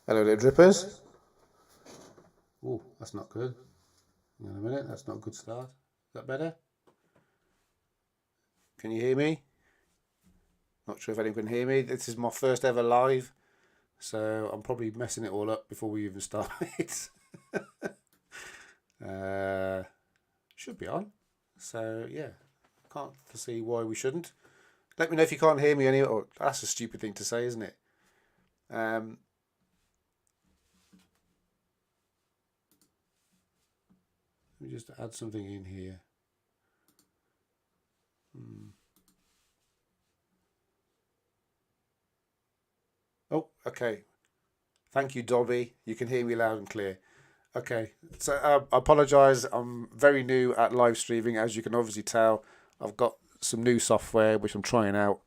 Hello there, drippers. Oh, that's not good. Hang on a minute, that's not a good start. Is that better? Can you hear me? Not sure if anyone can hear me. This is my first ever live, so I'm probably messing it all up before we even start. uh, should be on. So yeah, can't foresee why we shouldn't. Let me know if you can't hear me anyway. Oh, that's a stupid thing to say, isn't it? Um, let me just add something in here. Oh, okay. Thank you, Dobby. You can hear me loud and clear. Okay, so I apologise. I'm very new at live streaming, as you can obviously tell. I've got some new software which I'm trying out,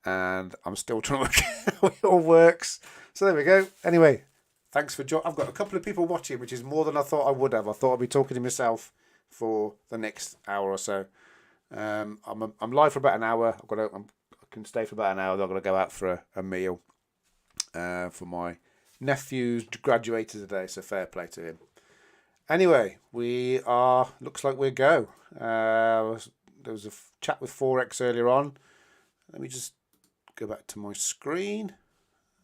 and I'm still trying to work out how it all works. So there we go. Anyway, thanks for joining. I've got a couple of people watching, which is more than I thought I would have. I thought I'd be talking to myself for the next hour or so. I'm live for about an hour. I can stay for about an hour. Then I'm gonna go out for a meal for my nephew's graduated today, so fair play to him. Anyway, looks like we're go. There was a chat with Forex earlier on. Let me just go back to my screen.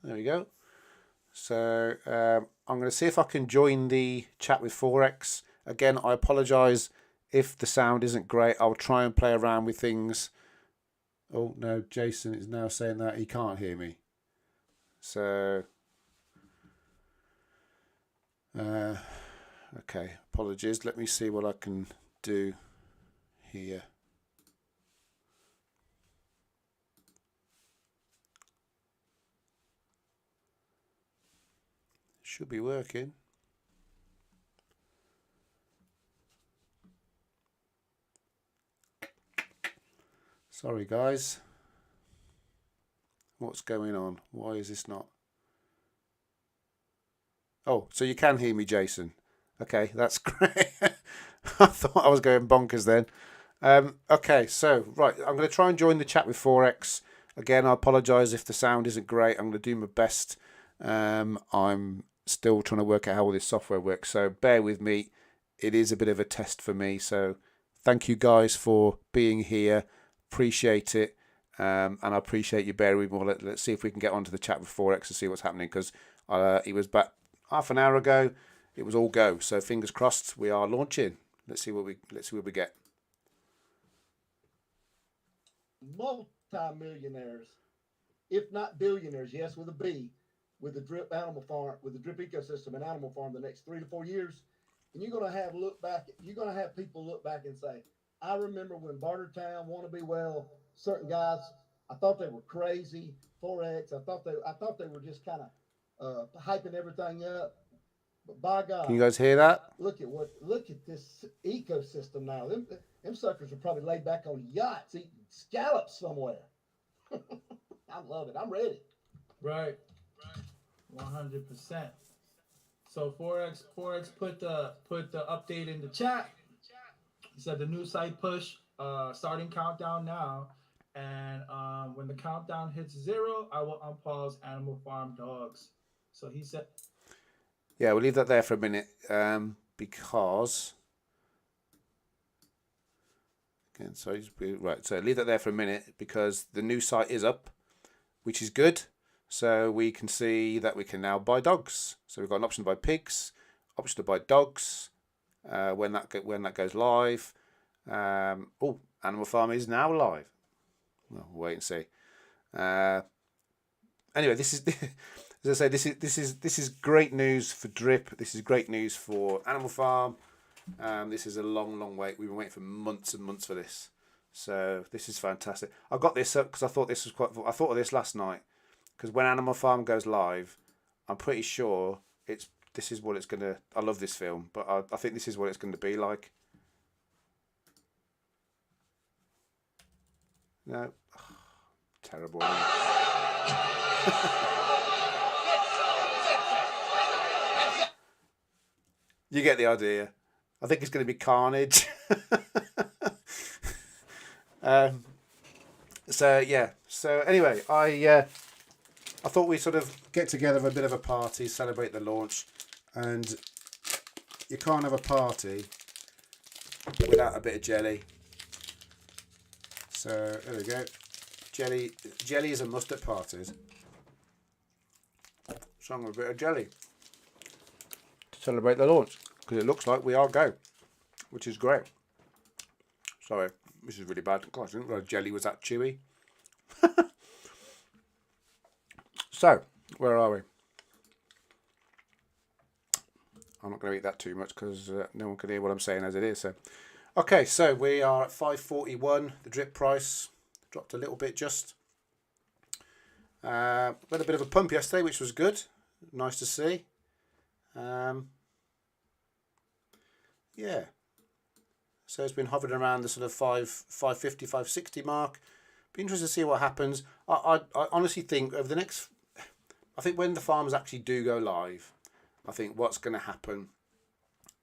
There we go. So I'm going to see if I can join the chat with Forex. Again, I apologise if the sound isn't great. I'll try and play around with things. Oh no, Jason is now saying that he can't hear me. So okay, apologies. Let me see what I can do here. Should be working. Sorry, guys. What's going on? Why is this not? Oh, so you can hear me, Jason. Okay, that's great. I thought I was going bonkers then. Okay, so, right, I'm going to try and join the chat with Forex. Again, I apologise if the sound isn't great. I'm going to do my best. I'm still trying to work out how all this software works, so bear with me. It is a bit of a test for me, so thank you guys for being here. Appreciate it. And I appreciate you bearing with me. Let's see if we can get onto the chat with Forex to see what's happening, because he was back half an hour ago. It was all go. So fingers crossed, we are launching. Let's see what we get. Multi-millionaires, if not billionaires, yes, with a B, with the drip animal farm, with the drip ecosystem and animal farm the next 3 to 4 years. And you're gonna have look back, you're gonna have people look back and say, I remember when Bartertown, Wanna Be Well, certain guys, I thought they were crazy. Forex, I thought they were just kind of hyping everything up. But by Can God, you guys hear that? look at this ecosystem now. Them suckers are probably laid back on yachts eating scallops somewhere. I love it. I'm ready. Right, 100%. So Forex put the update in the chat. He said the new site push, starting countdown now, and when the countdown hits 0, I will unpause Animal Farm Dogs. So he said, Yeah, we'll leave that there for a minute because. Again, sorry, right. So leave that there for a minute because the new site is up, which is good. So we can see that we can now buy dogs. So we've got an option to buy pigs, option to buy dogs when that goes live. Animal Farm is now live. Well, we'll wait and see. Anyway, this is as I say, this is great news for Drip. This is great news for Animal Farm. This is a long wait. We've been waiting for months and months for this. So this is fantastic. I got this up because I thought this was I thought of this last night because when Animal Farm goes live, I'm pretty sure this is what it's gonna. I love this film, but I think this is what it's going to be like. No, terrible. You get the idea. I think it's going to be carnage. So yeah. So anyway, I thought we'd sort of get together for a bit of a party, celebrate the launch, and you can't have a party without a bit of jelly. So there we go. Jelly is a must at parties. So I'm going to a bit of jelly to celebrate the launch, because it looks like we are go, which is great. Sorry, this is really bad. God, I didn't realize jelly was that chewy. So, where are we? I'm not going to eat that too much because no one can hear what I'm saying as it is. So, okay, so we are at 5.41. The drip price dropped a little bit just. We had a bit of a pump yesterday, which was good. Nice to see. Yeah. So it's been hovering around the sort of 550, 560 mark. Be interested to see what happens. I honestly think over the next, I think when the farms actually do go live, I think what's going to happen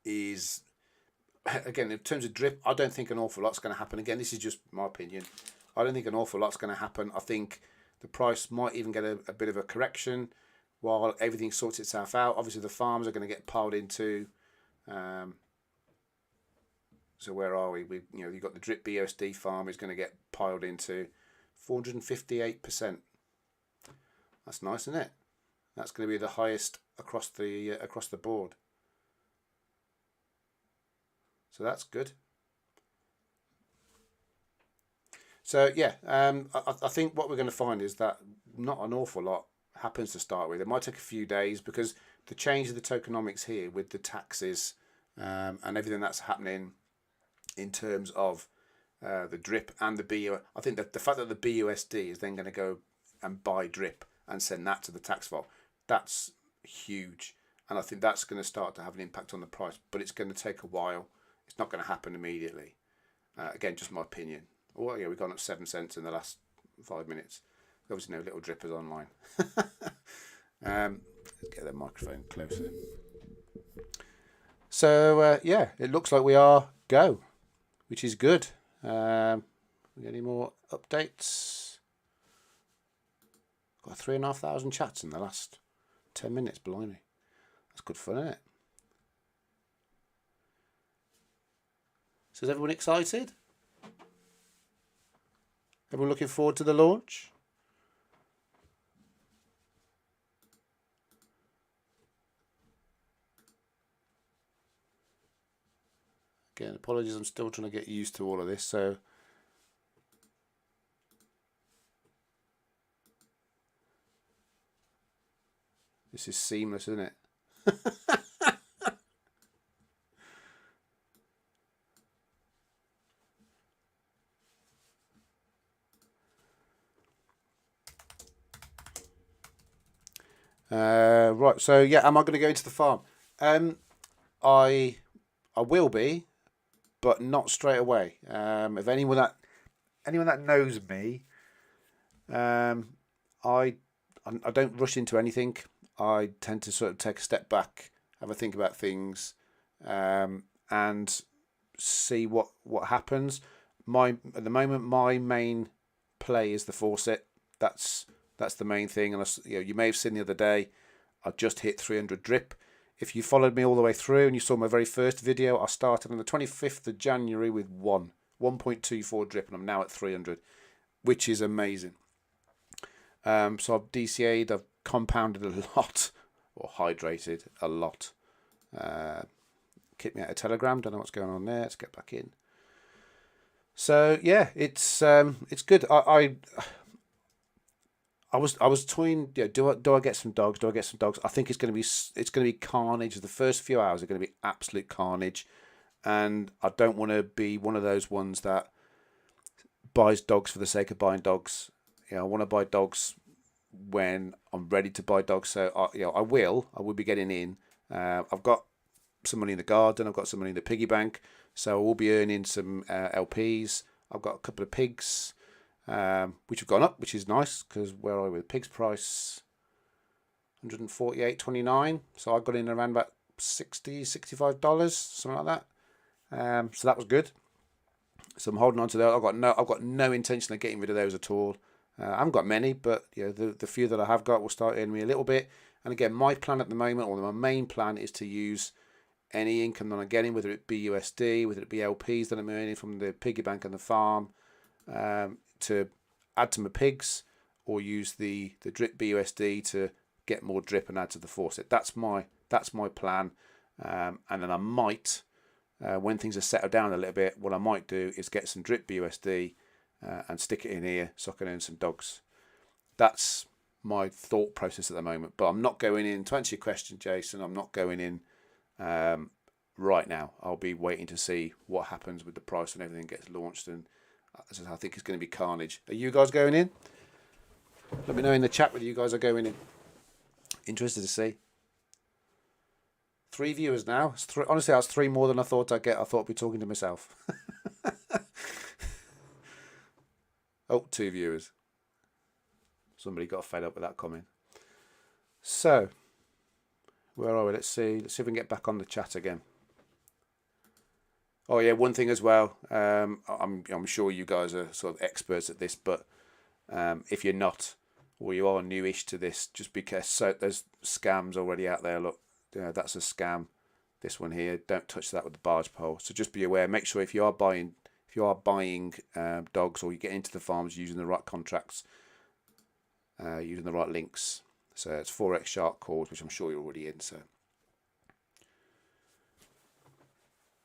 is, again, in terms of drip, I don't think an awful lot's going to happen. Again, this is just my opinion. I don't think an awful lot's going to happen. I think the price might even get a bit of a correction while everything sorts itself out. Obviously, the farms are going to get piled into. So where are we? You've got the drip BUSD farm is going to get piled into 458%. That's nice, isn't it? That's going to be the highest across the board. So that's good. So yeah, I think what we're going to find is that not an awful lot happens to start with. It might take a few days because the change of the tokenomics here with the taxes and everything that's happening in terms of the drip and the BU. I think that the fact that the BUSD is then going to go and buy drip and send that to the tax vault, that's huge. And I think that's going to start to have an impact on the price, but it's going to take a while. It's not going to happen immediately. Again, just my opinion. Oh yeah, we've gone up 7 cents in the last 5 minutes. Obviously no little drippers online. Let's get the microphone closer. So yeah, it looks like we are go, which is good. Any more updates? Got 3,500 chats in the last 10 minutes, blimey. That's good fun, isn't it? So is everyone excited? Everyone looking forward to the launch? Again, apologies, I'm still trying to get used to all of this, so this is seamless, isn't it? Right, so yeah, am I going to go into the farm? I will be, but not straight away. If anyone that knows me, I don't rush into anything. I tend to sort of take a step back, have a think about things, and see what happens. At the moment, my main play is the faucet. That's the main thing. And you may have seen the other day, I just hit 300 drip. If you followed me all the way through and you saw my very first video, I started on the 25th of January with 1.24 drip, and I'm now at 300, which is amazing. So I've DCA'd, I've compounded a lot, or hydrated a lot. Kicked me out of Telegram, don't know what's going on there. Let's get back in. So yeah, it's good. I was toying. Yeah, do I get some dogs? Do I get some dogs? I think it's going to be carnage. The first few hours are going to be absolute carnage, and I don't want to be one of those ones that buys dogs for the sake of buying dogs. I want to buy dogs when I'm ready to buy dogs. So I will be getting in. I've got some money in the garden. I've got some money in the piggy bank, so I will be earning some LPs. I've got a couple of pigs. Which have gone up, which is nice, because where are we with pigs price? 148.29. So I got in around about $65, something like that. So that was good. So I'm holding on to those. I've got no intention of getting rid of those at all. I haven't got many, but the few that I have got will start earning me a little bit. And again, my plan at the moment, or my main plan, is to use any income that I'm getting, whether it be USD, whether it be LPs that I'm earning from the piggy bank and the farm, to add to my pigs, or use the drip BUSD to get more drip and add to the faucet. That's my plan. And then I might, when things are settled down a little bit, what I might do is get some drip BUSD and stick it in here so I can earn some dogs. That's my thought process at the moment. But I'm not going in, to answer your question, Jason, I'm not going in right now. I'll be waiting to see what happens with the price when everything gets launched, and I think it's going to be carnage. Are you guys going in? Let me know in the chat whether you guys are going in. Interested to see. 3 viewers now. Honestly, that's 3 more than I thought I'd get. I thought I'd be talking to myself. Oh, 2 viewers. Somebody got fed up with that comment. So, where are we? Let's see if we can get back on the chat again. Oh yeah, one thing as well. I'm sure you guys are sort of experts at this, but if you're not, or you are newish to this, just because there's scams already out there. Look, that's a scam. This one here, don't touch that with the barge pole. So just be aware. Make sure if you are buying dogs, or you get into the farms using the right contracts, using the right links. So it's 4X Shark Calls, which I'm sure you're already in. So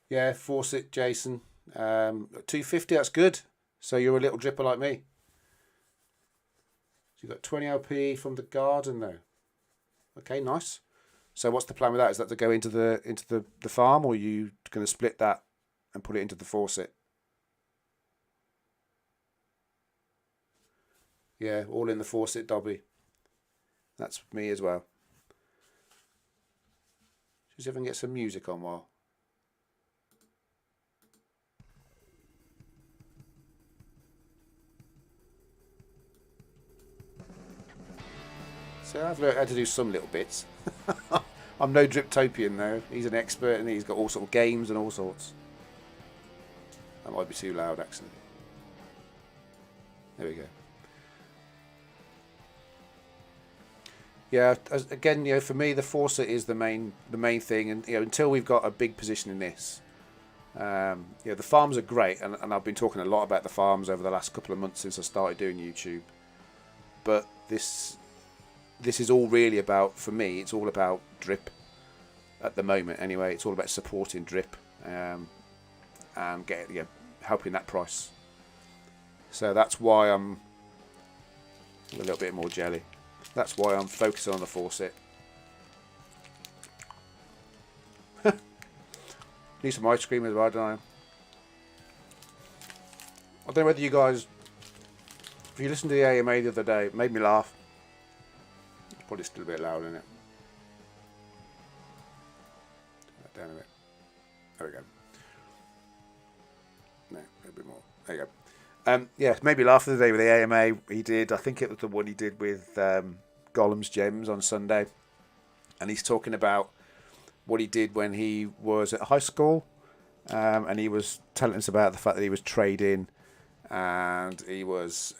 yeah, faucet, Jason, 250. That's good. So you're a little dripper like me. So you've got 20 LP from the garden though. Okay, nice. So what's the plan with that? Is that to go into the farm, or are you going to split that and put it into the faucet? Yeah, all in the faucet, Dobby. That's me as well. Just see if I can get some music on while. So I've learned how to do some little bits. I'm no Driptopian though. He's an expert and he's got all sorts of games and all sorts. That might be too loud actually. There we go. Yeah, again, for me the faucet is the main thing, and until we've got a big position in this, the farms are great, and I've been talking a lot about the farms over the last couple of months since I started doing YouTube. But this is all really about, for me, it's all about drip at the moment. Anyway, it's all about supporting drip and helping that price. So that's why I'm a little bit more jelly. That's why I'm focusing on the faucet. Need some ice cream as well, don't I? I don't know whether you guys, if you listened to the AMA the other day, it made me laugh. It's probably still a bit loud, isn't it? Turn that down a bit. There we go. No, a bit more. There you go. Yeah, maybe laugh the other day with the AMA he did. I think it was the one he did with Gollum's Gems on Sunday, and he's talking about what he did when he was at high school, and he was telling us about the fact that he was trading, and he was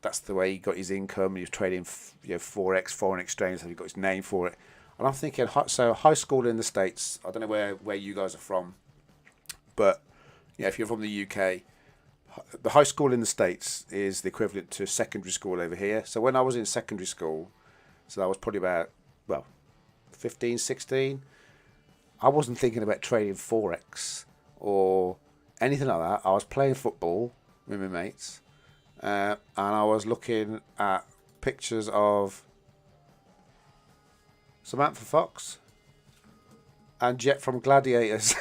that's the way he got his income. He was trading, forex, foreign exchange. So he got his name for it. And I'm thinking, so high school in the States. I don't know where you guys are from, but if you're from the UK. The high school in the States is the equivalent to secondary school over here. So when I was in secondary school, so I was probably about, 15, 16, I wasn't thinking about trading Forex or anything like that. I was playing football with my mates, and I was looking at pictures of Samantha Fox and Jet from Gladiators.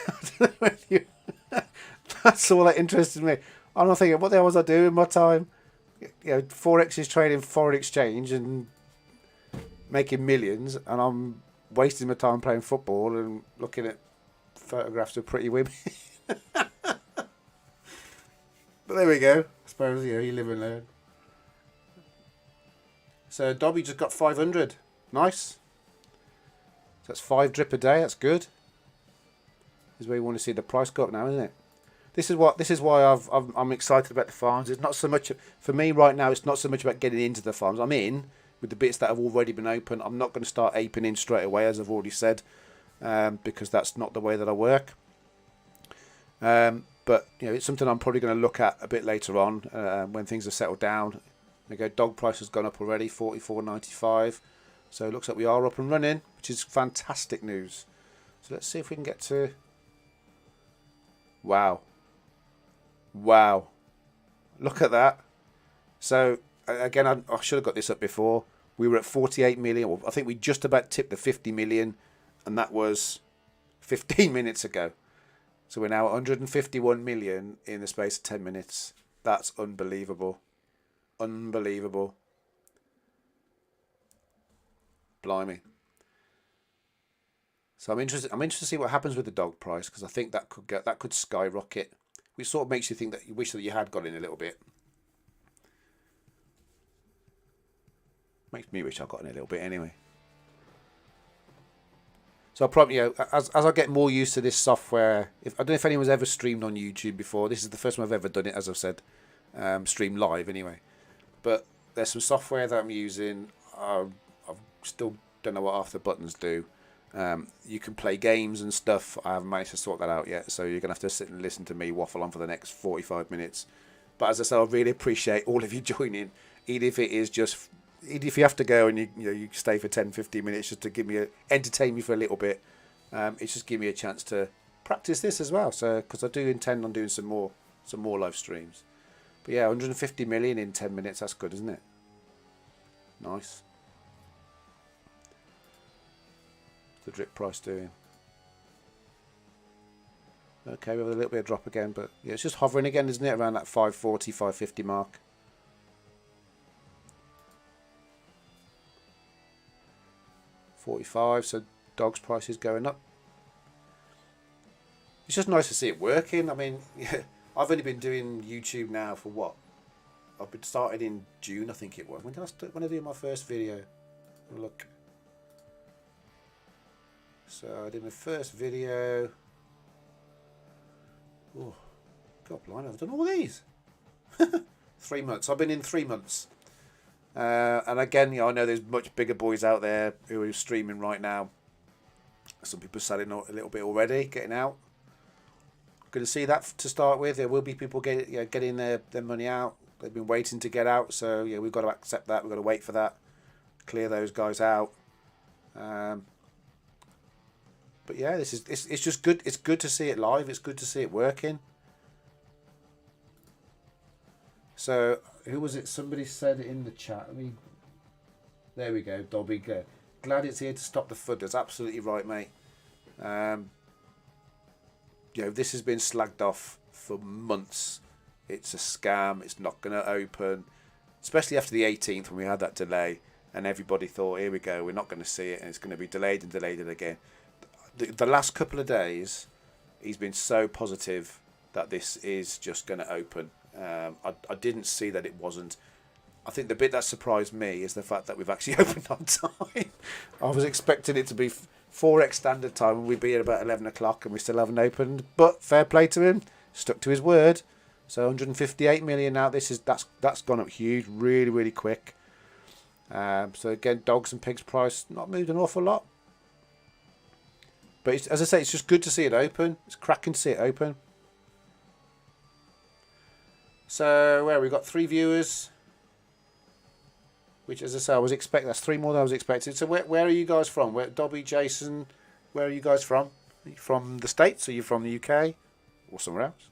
That's all that interested me. I'm not thinking, what the hell was I doing in my time? Forex is trading foreign exchange and making millions, and I'm wasting my time playing football and looking at photographs of pretty women. But there we go. I suppose, you live and learn. So Dobby just got 500. Nice. So that's 5 drip a day. That's good. This is where you want to see the price go up now, isn't it? this is why I'm excited about the farms. It's not so much for me right now. It's not so much about getting into the farms. I'm in with the bits that have already been open. I'm not going to start aping in straight away, as I've already said, because that's not the way that I work. But it's something I'm probably going to look at a bit later on when things are settled down. Dog price has gone up already, 44.95. So it looks like we are up and running, which is fantastic news. So let's see if we can get to... Wow. Look at that. So again, I should have got this up before. We were at 48 million. Well, I think we just about tipped the 50 million, and that was 15 minutes ago. So we're now at 151 million in the space of 10 minutes. That's unbelievable. Unbelievable. Blimey. So I'm interested to see what happens with the dog price, because I think that could skyrocket. Which sort of makes you think that you wish that you had got in a little bit. Makes me wish I got in a little bit anyway. So I'll probably, as I get more used to this software, I don't know if anyone's ever streamed on YouTube before. This is the first time I've ever done it, as I've said, stream live anyway. But there's some software that I'm using. I've still don't know what half the buttons do. You can play games and stuff. I haven't managed to sort that out yet, so you're gonna have to sit and listen to me waffle on for the next 45 minutes. But as I said, I really appreciate all of you joining, even if you have to go and you stay for 10-15 minutes just to entertain me for a little bit. It's just give me a chance to practice this as well. So because I do intend on doing some more live streams. But yeah, 150 million in 10 minutes. That's good, isn't it? Nice. The drip price doing? Okay, we have a little bit of drop again, but yeah, it's just hovering again, isn't it? Around that 540, 550 mark. $45, so dogs prices going up. It's just nice to see it working. I mean, yeah, I've only been doing YouTube now for what? I've been started in June, I think it was. When did I do my first video? Look. So I did my first video. Oh, God blind, I've done all these. 3 months. I've been in 3 months. And again, I know there's much bigger boys out there who are streaming right now. Some people are selling a little bit already, getting out. Going to see that to start with. There will be people getting their money out. They've been waiting to get out, so yeah, we've got to accept that. We've got to wait for that. Clear those guys out. But yeah, it's just good. It's good to see it live. It's good to see it working. So who was it? Somebody said it in the chat. There we go, Dobby. Go. Glad it's here to stop the flooders. Absolutely right, mate. This has been slagged off for months. It's a scam. It's not going to open, especially after the 18th when we had that delay, and everybody thought, here we go, we're not going to see it, and it's going to be delayed and delayed again. The last couple of days, he's been so positive that this is just going to open. I didn't see that it wasn't. I think the bit that surprised me is the fact that we've actually opened on time. I was expecting it to be 4x standard time and we'd be at about 11 o'clock and we still haven't opened. But fair play to him, stuck to his word. So 158 million now. That's gone up huge, really, really quick. So again, dogs and pigs price not moved an awful lot. But as I say, it's just good to see it open. It's cracking to see it open. So where we got 3 viewers, which, as I say, I was expecting. That's 3 more than I was expecting. So where are you guys from? Dobby, Jason, where are you guys from? Are you from the States? Are you from the UK or somewhere else?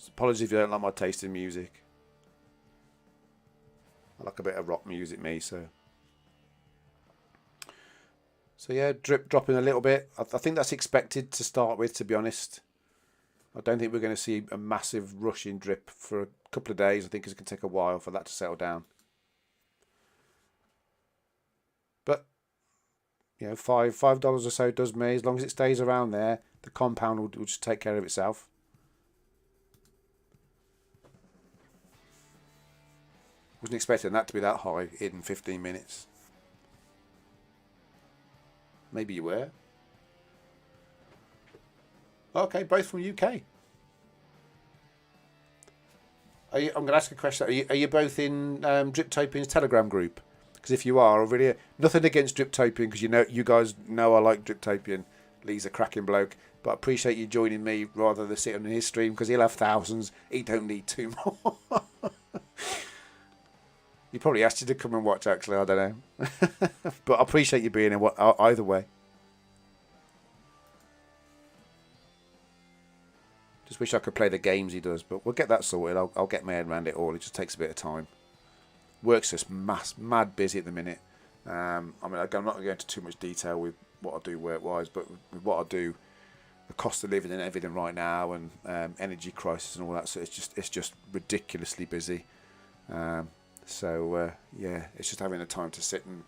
Apologies if you don't like my taste in music. I like a bit of rock music, me. So yeah, drip dropping a little bit. I think that's expected to start with, to be honest. I don't think we're going to see a massive rush in drip for a couple of days. I think it's going to take a while for that to settle down. But $5 or so does me. As long as it stays around there, the compound will just take care of itself. Wasn't expecting that to be that high in 15 minutes. Maybe you were. Okay, both from UK. I'm going to ask a question. Are you both in Driptopian's Telegram group? Because if you are, really nothing against Driptopian, because you guys know I like Driptopian. Lee's a cracking bloke, but I appreciate you joining me rather than sitting on his stream, because he'll have thousands. He don't need two more. He probably asked you to come and watch. Actually, I don't know, but I appreciate you being in. Either way. Just wish I could play the games he does, but we'll get that sorted. I'll get my head around it all. It just takes a bit of time. Work's just mad busy at the minute. I mean, I'm not going to go into too much detail with what I do work-wise, but with what I do, the cost of living and everything right now, and energy crisis and all that, so it's just ridiculously busy. Yeah, it's just having the time to sit and.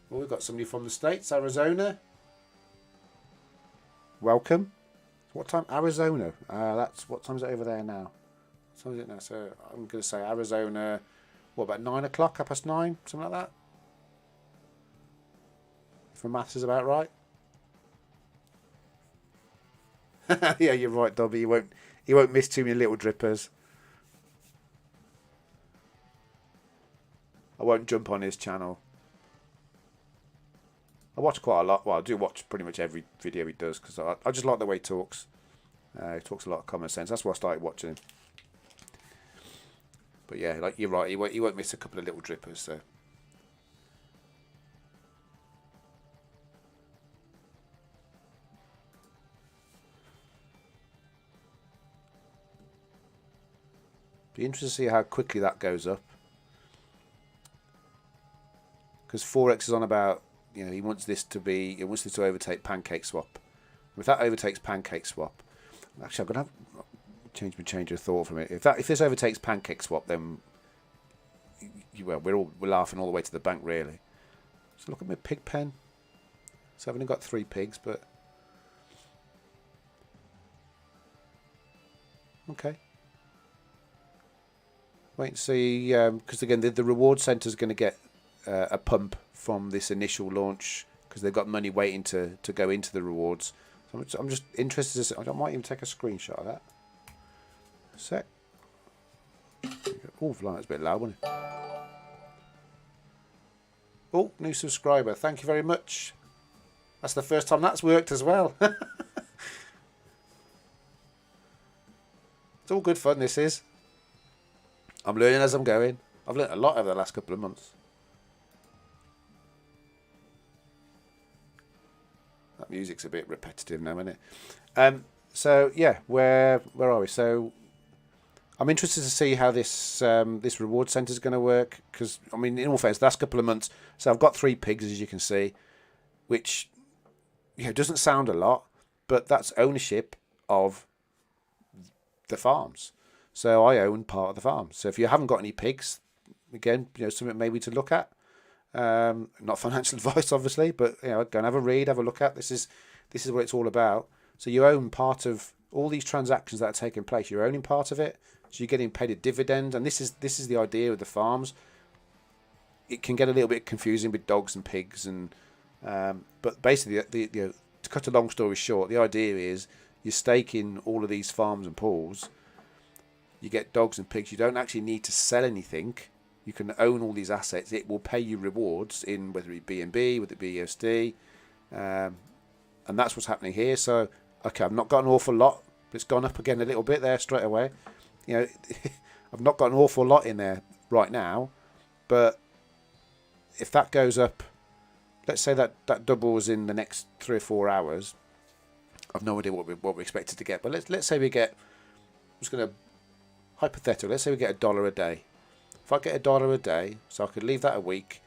Well, we've got somebody from the States, Arizona. Welcome. What time? Arizona. What time is it over there now? What time is it now? So I'm going to say Arizona. What, about 9 o'clock? 9:30? Something like that. If my maths is about right. Yeah, you're right, Dobby. You won't miss too many little drippers. I won't jump on his channel. I watch quite a lot. Well, I do watch pretty much every video he does, because I just like the way he talks. He talks a lot of common sense. That's why I started watching him. But yeah, like you're right, he won't miss a couple of little drippers. So. Be interested to see how quickly that goes up. Because Forex is on about, he wants this to overtake Pancake Swap. If that overtakes Pancake Swap, actually I'm gonna have change of thought from it. If this overtakes Pancake Swap, then we're laughing all the way to the bank, really. So look at my pig pen. So I've only got 3 pigs, but okay. Wait and see, because again the reward centre is going to get a pump from this initial launch, because they've got money waiting to go into the rewards. So I'm just interested to see. I might even take a screenshot of that. A sec. Oh, that's a bit loud, wasn't it? Oh, new subscriber. Thank you very much. That's the first time that's worked as well. It's all good fun, this is. I'm learning as I'm going. I've learned a lot over the last couple of months. That music's a bit repetitive now, isn't it? So yeah, where are we? So I'm interested to see how this reward centre is going to work, because I mean, in all fairness, the last couple of months, so I've got 3 pigs, as you can see, which doesn't sound a lot, but that's ownership of the farms. So I own part of the farm. So if you haven't got any pigs, again, something maybe to look at. Not financial advice, obviously, but go and have a read, have a look at. This is what it's all about. So you own part of all these transactions that are taking place. You're owning part of it, so you're getting paid a dividend. And this is the idea of the farms. It can get a little bit confusing with dogs and pigs, and but basically, to cut a long story short, the idea is you're staking all of these farms and pools. You get dogs and pigs. You don't actually need to sell anything. You can own all these assets. It will pay you rewards in whether it be BNB, whether it be USD, and that's what's happening here. So, okay, I've not got an awful lot, but it's gone up again a little bit there straight away. I've not got an awful lot in there right now, but if that goes up, let's say that doubles in the next 3 or 4 hours. I've no idea what we're expected to get, but let's say we get. I'm just going to hypothetical. Let's say we get $1 a day. If I get $1 a day, so I could leave that a week,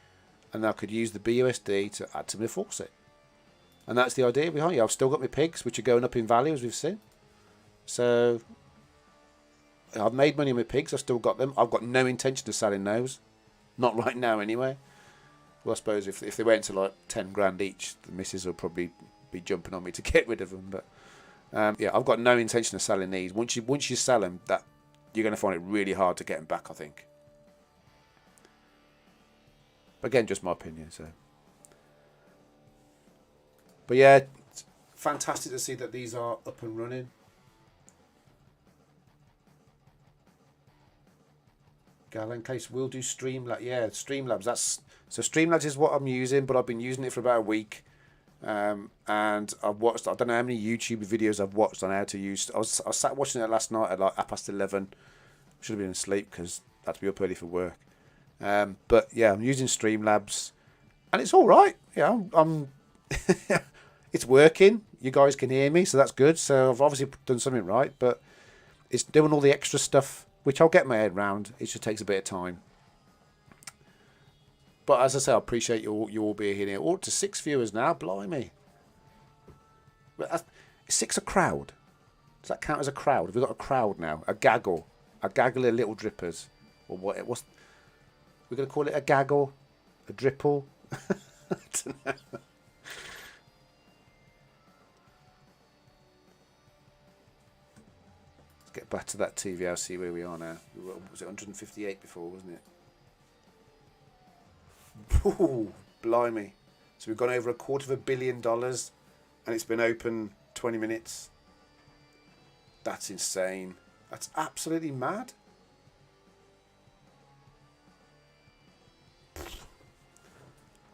and I could use the BUSD to add to my faucet. And that's the idea behind it. I've still got my pigs, which are going up in value, as we've seen. So I've made money on my pigs. I've still got them. I've got no intention of selling those. Not right now, anyway. Well, I suppose if they went to like 10 grand each, the missus will probably be jumping on me to get rid of them. But yeah, I've got no intention of selling these. Once you sell them, you're going to find it really hard to get them back, I think. But again, just my opinion. So But yeah, it's fantastic to see that these are up and running. Gallon case will do Streamlabs. Yeah, Streamlabs. So Streamlabs is what I'm using, but I've been using it for about a week. And I've watched, I don't know how many YouTube videos I've watched on how to use. I sat watching it last night at like 11:30. Should have been asleep because I had to be up early for work. But yeah, I'm using Streamlabs, and it's all right. Yeah, I'm it's working. You guys can hear me, so that's good. So I've obviously done something right, but it's doing all the extra stuff, which I'll get my head round. It just takes a bit of time. But as I say, I appreciate you all being here. Oh, to 6 viewers now. Blimey. Is 6 a crowd? Does that count as a crowd? Have we got a crowd now? A gaggle. A gaggle of little drippers. Or what? We're going to call it a gaggle? A dripple? I don't know. Let's get back to that TV. I'll see where we are now. Was it 158 before, wasn't it? Ooh, blimey. So we've gone over $250 million and it's been open 20 minutes. That's insane. That's absolutely mad.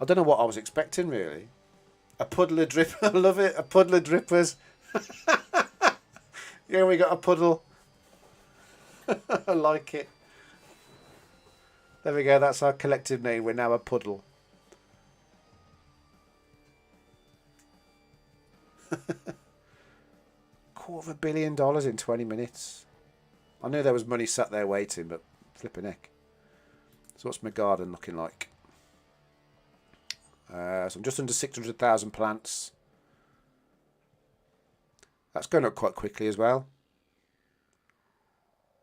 I don't know what I was expecting, really. A puddle of drip. I love it. A puddle of drippers. Yeah, we got a puddle. I like it. There we go. That's our collective name. We're now a puddle. $250 million in 20 minutes. I knew there was money sat there waiting, but flipping heck. So what's my garden looking like? So I'm just under 600,000 plants. That's going up quite quickly as well.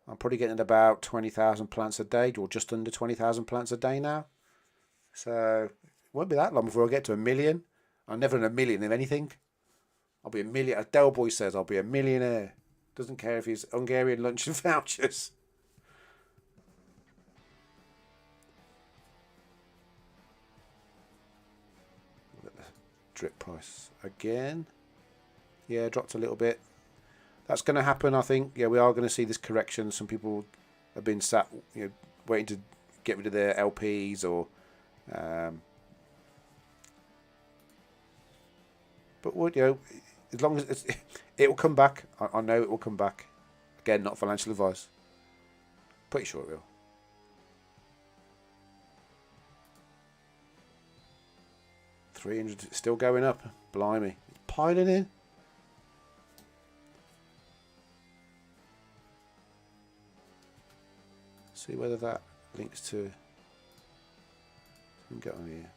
I'm probably getting about 20,000 plants a day, or just under 20,000 plants a day now. So it won't be that long before I get to 1 million. I'm never in 1 million of anything. I'll be 1 million. As Del Boy says, I'll be a millionaire. Doesn't care if he's Hungarian lunch and vouchers. Look at the drip price again. Yeah, dropped a little bit. That's going to happen, I think. Yeah, we are going to see this correction. Some people have been sat, waiting to get rid of their LPs or. But as long as it will come back. I know it will come back. Again, not financial advice. Pretty sure it will. $300 still going up. Blimey, piling in. See whether that links to. Get on here.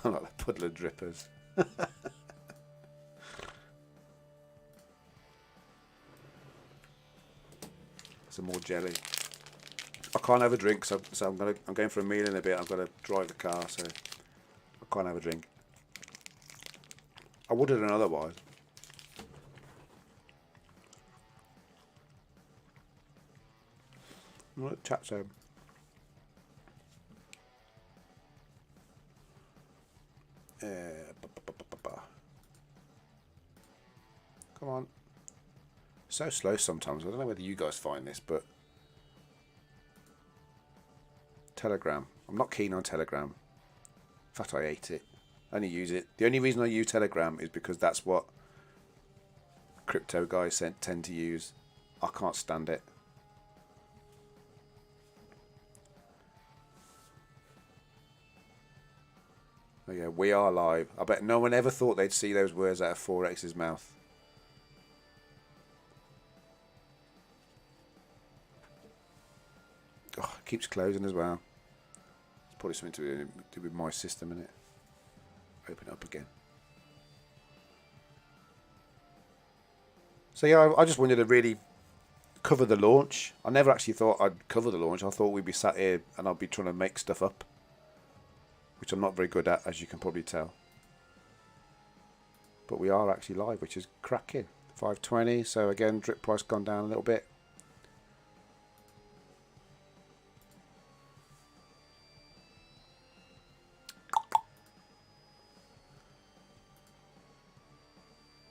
I like the puddle of drippers. Some more jelly. I can't have a drink, so I'm going for a meal in a bit. I've got to drive the car, so I can't have a drink. I would have done otherwise. What chat's home? Come on. So slow sometimes. I don't know whether you guys find this, but Telegram. I'm not keen on Telegram. In fact, I hate it. I only use it. The only reason I use Telegram is because that's what crypto guys tend to use. I can't stand it. Oh yeah, we are live. I bet no one ever thought they'd see those words out of 4X's mouth. Oh, it keeps closing as well. It's probably something to do with my system, innit? Open it up again. So yeah, I just wanted to really cover the launch. I never actually thought I'd cover the launch. I thought we'd be sat here and I'd be trying to make stuff up, which I'm not very good at, as you can probably tell. But we are actually live, which is cracking. 520. So again, drip price gone down a little bit.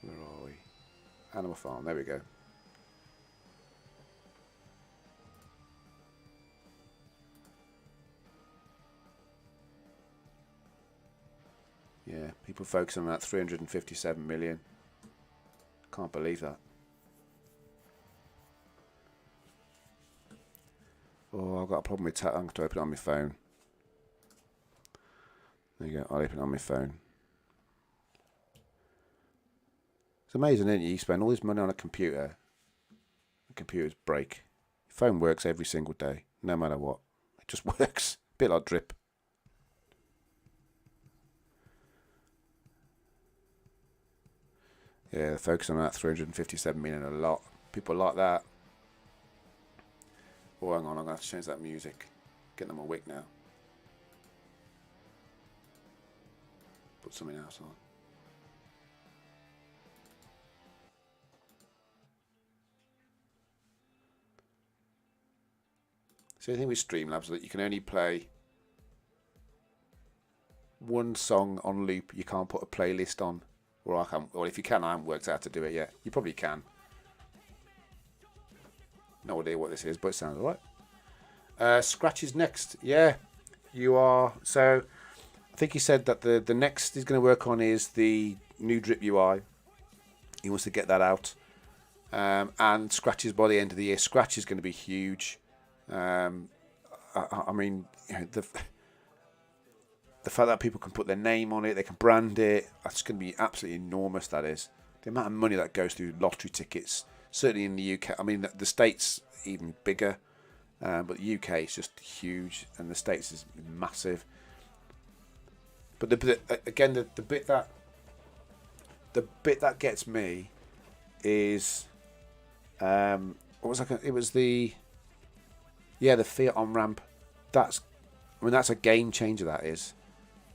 Where are we? Animal Farm. There we go. Yeah, people focus on that 357 million. Can't believe that. Oh, I've got a problem with I'm going to open it on my phone. There you go, I'll open it on my phone. It's amazing, isn't it? You spend all this money on a computer, the computers break. Your phone works every single day, no matter what. It just works. A bit like drip. Yeah, the focus on that 357 million a lot. People like that. Oh, hang on, I'm going to have to change that music. Getting them awake now. Put something else on. So the thing with Streamlabs is that you can only play one song on loop. You can't put a playlist on. Or I can, or if you can, I haven't worked out how to do it yet. You probably can. No idea what this is, but it sounds alright. Scratch is next. Yeah, you are. So I think he said that the next he's going to work on is the new Drip UI. He wants to get that out. And Scratch is by the end of the year. Scratch is going to be huge. I mean, you know, the fact that people can put their name on it, they can brand it, that's going to be absolutely enormous, that is. The amount of money that goes through lottery tickets, certainly in the UK. I mean, the States even bigger, but the UK is just huge, and the States is massive. But the bit that gets me is, what was I? It was the Fiat on ramp. That's a game changer. That is.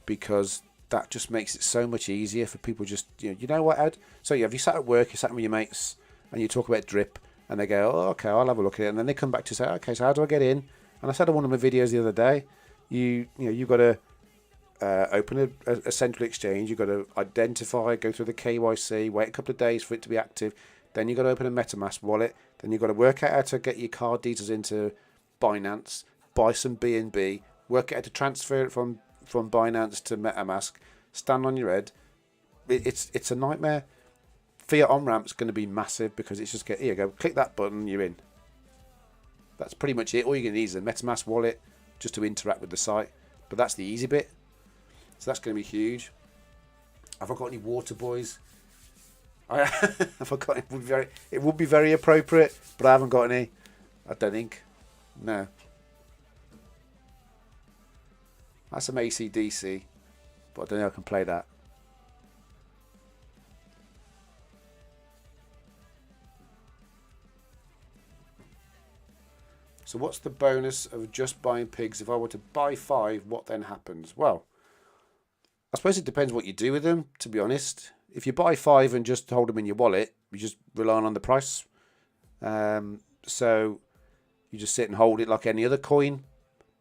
Because that just makes it so much easier for people. Just you know what, Ed? So have you sat at work, you're sat with your mates, and you talk about drip, and they go, "Oh, okay, I'll have a look at it," and then they come back to say, "Okay, so how do I get in?" And I said on one of my videos the other day, you've got to open a central exchange. You've got to identify, go through the KYC, wait a couple of days for it to be active. Then you've got to open a MetaMask wallet. Then you've got to work out how to get your card details into Binance, buy some BNB, work out how to transfer it from Binance to MetaMask, stand on your head. It's a nightmare. Fiat on-ramp's going to be massive because it's just here you go, click that button, you're in. That's pretty much it. All you're going to need is a MetaMask wallet just to interact with the site. But that's the easy bit. So that's going to be huge. Have I got any water, boys? Have I got it would be very appropriate, but I haven't got any. I don't think. No. That's some AC/DC, but I don't know if I can play that. So what's the bonus of just buying pigs? If I were to buy 5, what then happens? Well, I suppose it depends what you do with them, to be honest. If you buy 5 and just hold them in your wallet, you're just relying on the price. So you just sit and hold it like any other coin.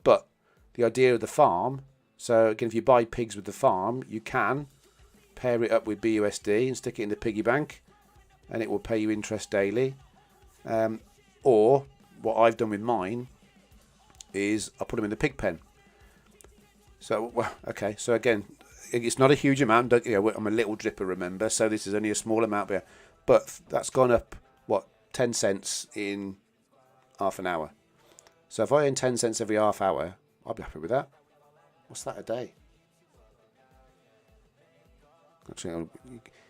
But the idea of the farm, so again, if you buy pigs with the farm, you can pair it up with BUSD and stick it in the piggy bank, and it will pay you interest daily. Or what I've done with mine is I put them in the pig pen. So, well, okay, so again, it's not a huge amount. I'm a little dripper, remember, so this is only a small amount there. But that's gone up, 10 cents in half an hour. So if I earn 10 cents every half hour, I'll be happy with that. What's that a day? Actually,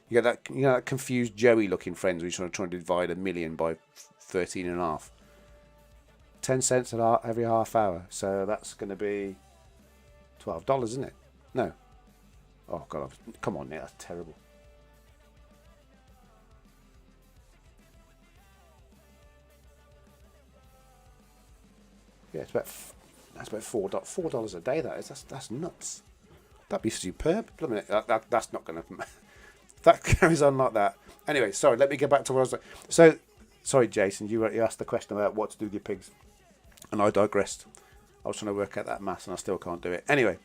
you get that confused Joey looking friends when you're trying to divide 1 million by 13 and a half. 10 cents every half hour. So that's going to be $12, isn't it? No. Oh, God. Come on, Nick. That's terrible. Yeah, that's about $4 a day. That is. That's nuts. That'd be superb. I mean, that's not going to. That carries on like that. Anyway, sorry. Let me get back to what I was like. So, sorry, Jason. You asked the question about what to do with your pigs, and I digressed. I was trying to work out that maths, and I still can't do it. Anyway,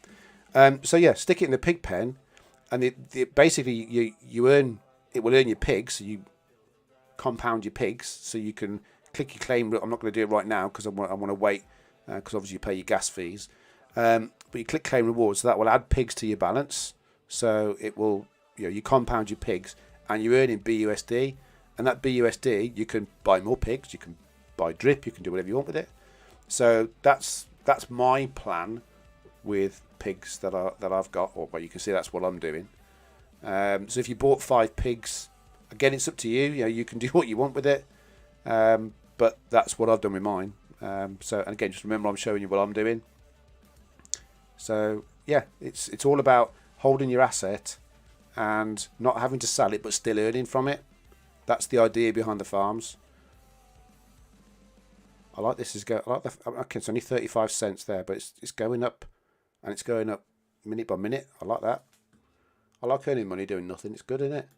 so yeah, stick it in the pig pen, and basically you earn. It will earn your pigs. So you compound your pigs, so you can click your claim. I'm not going to do it right now because I want to wait, because obviously you pay your gas fees. But you click claim rewards, so that will add pigs to your balance. So it will, you compound your pigs, and you're earning BUSD, and that BUSD you can buy more pigs, you can buy drip, you can do whatever you want with it. So that's my plan with pigs that I've got, or well, you can see that's what I'm doing. So if you bought 5 pigs, again, it's up to you. You can do what you want with it, but that's what I've done with mine. So, and again, just remember, I'm showing you what I'm doing. So yeah, it's all about holding your asset and not having to sell it, but still earning from it. That's the idea behind the farms. I like this. Okay, it's only 35 cents there, but it's going up, and it's going up minute by minute. I like that. I like earning money doing nothing. It's good, isn't it?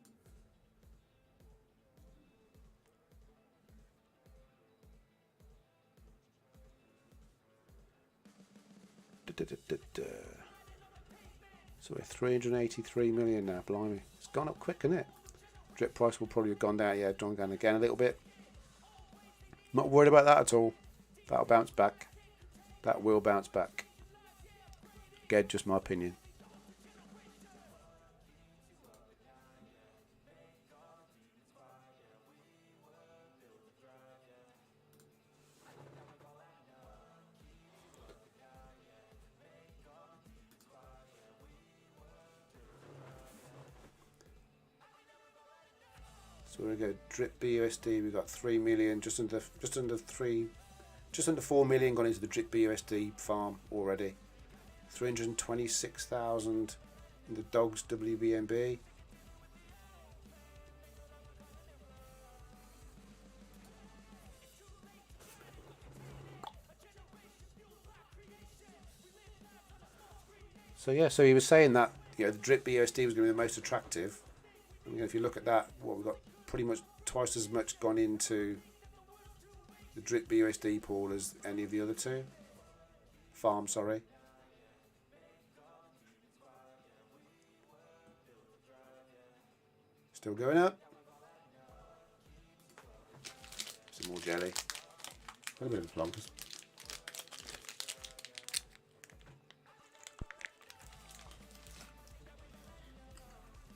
So we're 383 million now. Blimey, it's gone up quick, isn't it? Drip price will probably have gone down. Yeah, gone down again a little bit. Not worried about that at all. That'll bounce back. That will bounce back. Again, just my opinion. So we're gonna go drip BUSD. We've got 3 million, just under 4 million gone into the drip BUSD farm already. 326,000 in the dogs WBNB. So yeah, so he was saying that the drip BUSD was going to be the most attractive. And if you look at that, we've got pretty much twice as much gone into the drip BUSD pool as any of the other two farms. Sorry. Still going up. Some more jelly. A little bit of plumpers.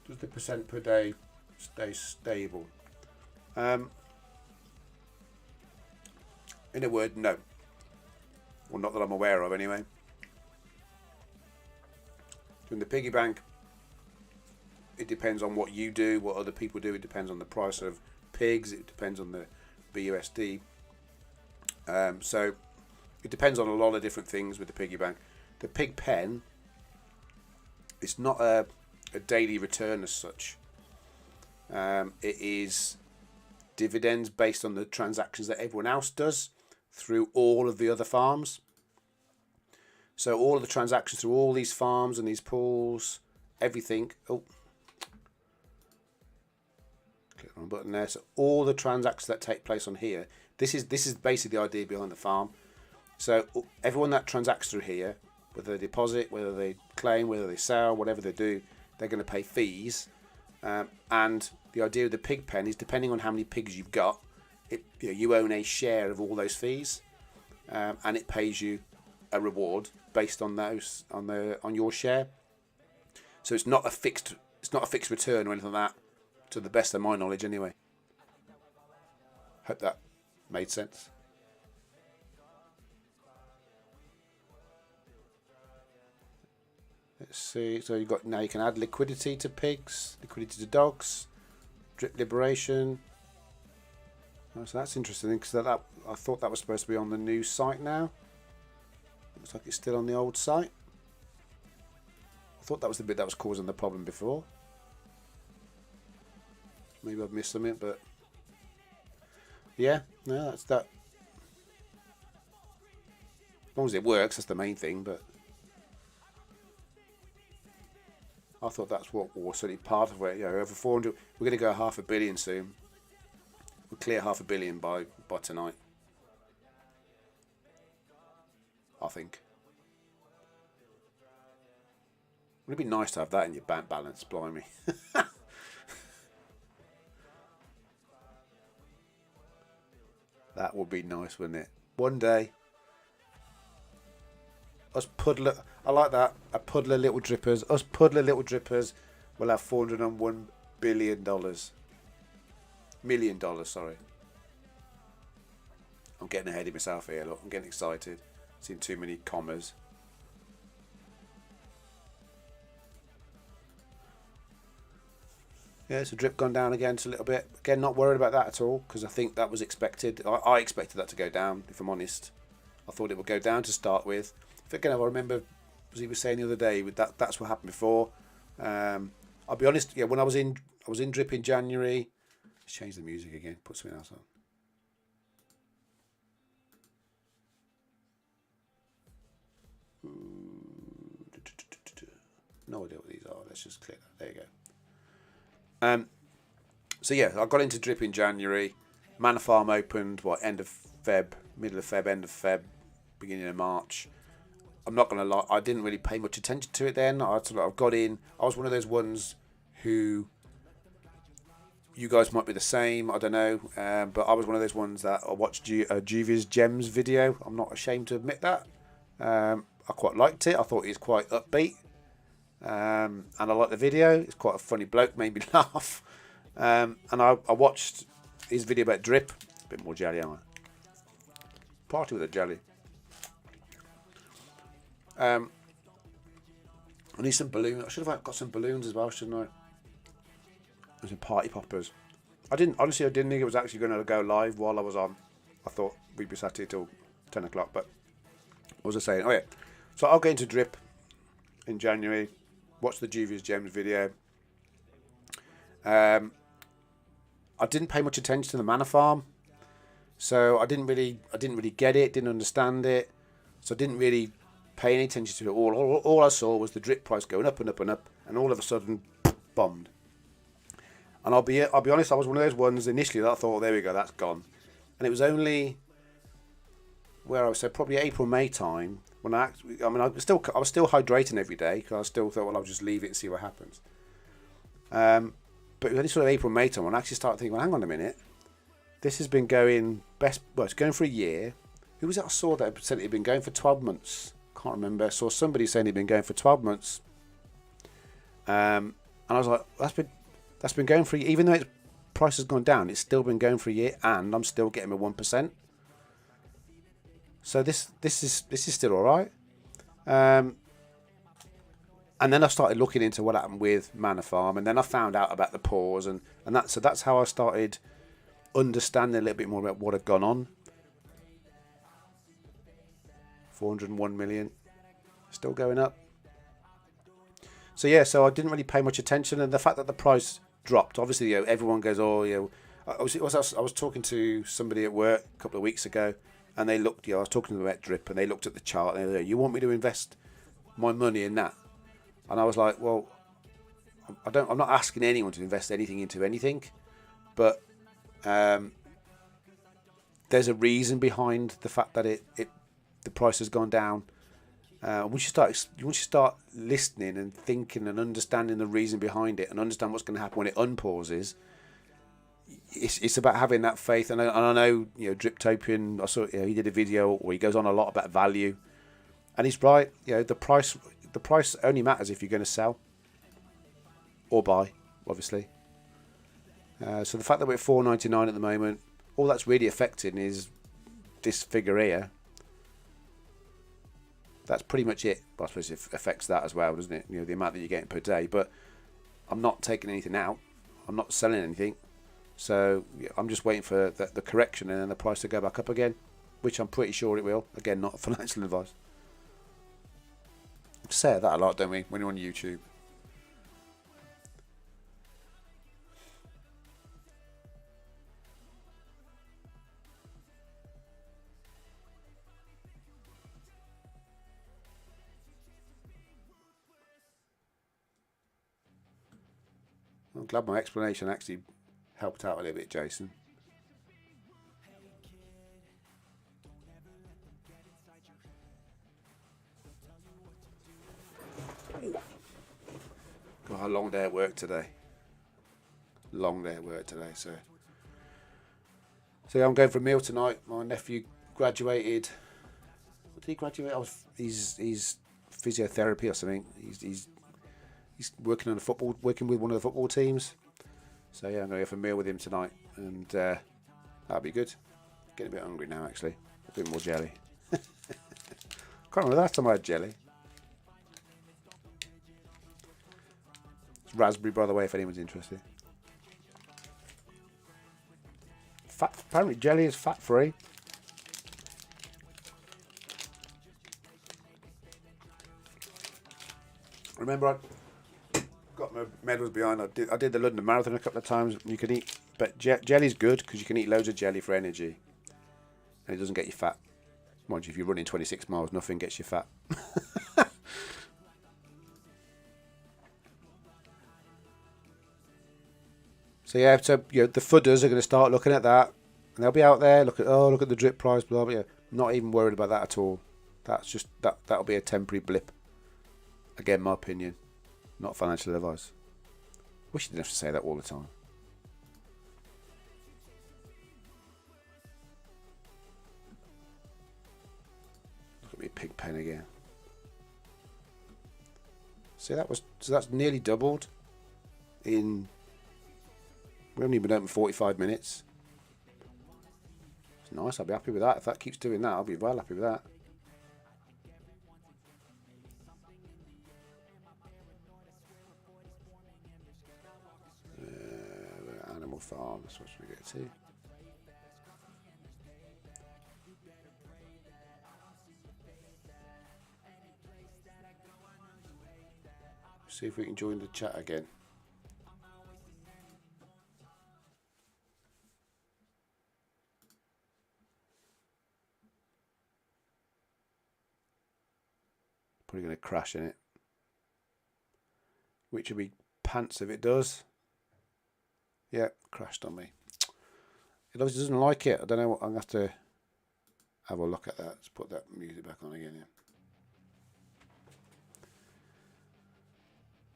Does the percent per day stay stable? In a word, no. Well, not that I'm aware of, anyway. In the piggy bank, it depends on what you do, what other people do. It depends on the price of pigs. It depends on the BUSD. So it depends on a lot of different things with the piggy bank. The pig pen, it's not a daily return as such. It is dividends based on the transactions that everyone else does through all of the other farms. So all of the transactions through all these farms and these pools, everything. Oh, click on the button there. So all the transactions that take place on here. This is basically the idea behind the farm. So everyone that transacts through here, whether they deposit, whether they claim, whether they sell, whatever they do, they're going to pay fees. And the idea of the pig pen is, depending on how many pigs you've got, you own a share of all those fees, and it pays you a reward based on those on your share. So it's not a fixed return or anything like that, to the best of my knowledge, anyway. Hope that made sense. Let's see. So you can add liquidity to pigs, liquidity to dogs, drip liberation. Oh, so that's interesting, because I thought that was supposed to be on the new site now. Looks like it's still on the old site. I thought that was the bit that was causing the problem before. Maybe I've missed something, but yeah, no, that's that. long as it works, that's the main thing. But I thought that's what was certainly part of it. You know, over 400. We're going to go 500 million soon. We'll clear 500 million by tonight, I think. It'd be nice to have that in your bank balance, blimey. That would be nice, wouldn't it? One day, us puddler, I like that. A puddler little drippers. Us puddler little drippers will have $401 billion. $1 million, sorry. I'm getting ahead of myself here, look. I'm getting excited. Seeing too many commas. Yeah, so drip gone down again just a little bit. Again, not worried about that at all, because I think that was expected. I expected that to go down, if I'm honest. I thought it would go down to start with. Again, I remember, as he was saying the other day, that's what happened before. I'll be honest, yeah, when I was in drip in January. Let's change the music again, put something else on. No idea what these are. Let's just click that. There you go. So yeah, I got into drip in January. Manor Farm opened end of Feb, middle of Feb, end of Feb, beginning of March. I'm not gonna lie, I didn't really pay much attention to it then. I got in. I was one of those ones who, you guys might be the same. I don't know, but I was one of those ones that I watched Juvia's Gems video. I'm not ashamed to admit that. I quite liked it. I thought it was quite upbeat. And I liked the video. It's quite a funny bloke, made me laugh. And I watched his video about drip. A bit more jelly, aren't I? Party with a jelly. I need some balloons. I should have got some balloons as well, shouldn't I? And some party poppers. I didn't think it was actually going to go live while I was on. I thought we'd be sat here till 10 o'clock, but what was I saying? Oh yeah. So I'll get into drip in January. Watch the Juvia's Gems video. I didn't pay much attention to the Manor Farm, so I didn't really get it, didn't understand it, so I didn't really pay any attention to it all I saw was the drip price going up and up and up, and all of a sudden, bombed. And I'll be honest, I was one of those ones initially that I thought, there we go, that's gone, and it was only where I was probably April, May time when I was still hydrating every day because I still thought, well, I'll just leave it and see what happens. But it was only sort of April, May time when I actually started thinking, well, hang on a minute, this has been going it's going for a year. Who was it I saw that said it had been going for 12 months? Can't remember. I saw somebody saying it had been going for 12 months. And I was like, that's been going for a year. Even though its price has gone down, it's still been going for a year, and I'm still getting my 1%. So this is still all right. And then I started looking into what happened with Manor Farm, and then I found out about the pause, and that's how I started understanding a little bit more about what had gone on. 401 million, still going up. So yeah, so I didn't really pay much attention, and the fact that the price dropped, obviously, everyone goes, oh, I was talking to somebody at work a couple of weeks ago, and they looked, I was talking to them about drip, and they looked at the chart, and they were, you want me to invest my money in that? And I was like, well, I'm not asking anyone to invest anything into anything, but there's a reason behind the fact that the price has gone down. Once you start listening and thinking and understanding the reason behind it, and understand what's going to happen when it unpauses, it's about having that faith. And I know, Driptopian, I saw, he did a video where he goes on a lot about value, and he's right. The price only matters if you're going to sell or buy, obviously. So the fact that we're at $4.99 at the moment, all that's really affecting is this figure here. That's pretty much it. Well, I suppose it affects that as well, doesn't it? The amount that you're getting per day. But I'm not taking anything out. I'm not selling anything. So I'm just waiting for the correction and then the price to go back up again, which I'm pretty sure it will. Again, not financial advice. We say that a lot, don't we, when you're on YouTube? glad my explanation actually helped out a little bit, Jason. Got a long day at work today. Long day at work today, so yeah, I'm going for a meal tonight. My nephew graduated. What did he graduate? He's physiotherapy or something. He's working working with one of the football teams. So yeah, I'm going to go for a meal with him tonight, and that'll be good. Getting a bit hungry now, actually. A bit more jelly. Can't remember the last time I had jelly. It's raspberry, by the way, if anyone's interested. Apparently jelly is fat free. Remember, I got my medals behind. I did the London Marathon a couple of times. You can eat, but jelly's good because you can eat loads of jelly for energy, and it doesn't get you fat. Mind you, if you're running 26 miles, nothing gets you fat. So yeah, the fudders are going to start looking at that, and they'll be out there look at the drip price, blah blah. Not even worried about that at all. That's just that'll be a temporary blip. Again, my opinion, not financial advice. Wish you didn't have to say that all the time. Look at me, pig pen again. See, that's nearly doubled in. We've only been open 45 minutes. It's nice, I'll be happy with that. If that keeps doing that, I'll be well happy with that. Animal farm, that's what we get to. See if we can join the chat again. Probably going to crash in it, which would be pants if it does. Yeah, crashed on me. It obviously doesn't like it. I don't know what I'm going to have to have a look at that. Let's put that music back on again. Yeah.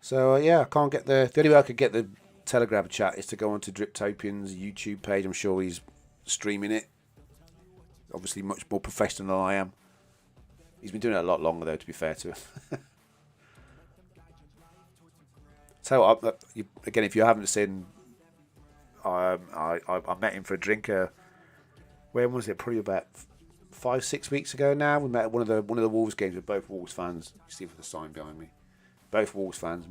So yeah, I can't get the only way I could get the Telegram chat is to go onto Driptopian's YouTube page. I'm sure he's streaming it. Obviously much more professional than I am. He's been doing it a lot longer though, to be fair to him. So again, if you haven't seen, I met him for a drink. When was it? Probably about 5-6 weeks ago now. We met at one of the Wolves games. We're both Wolves fans. You see the sign behind me. Both Wolves fans.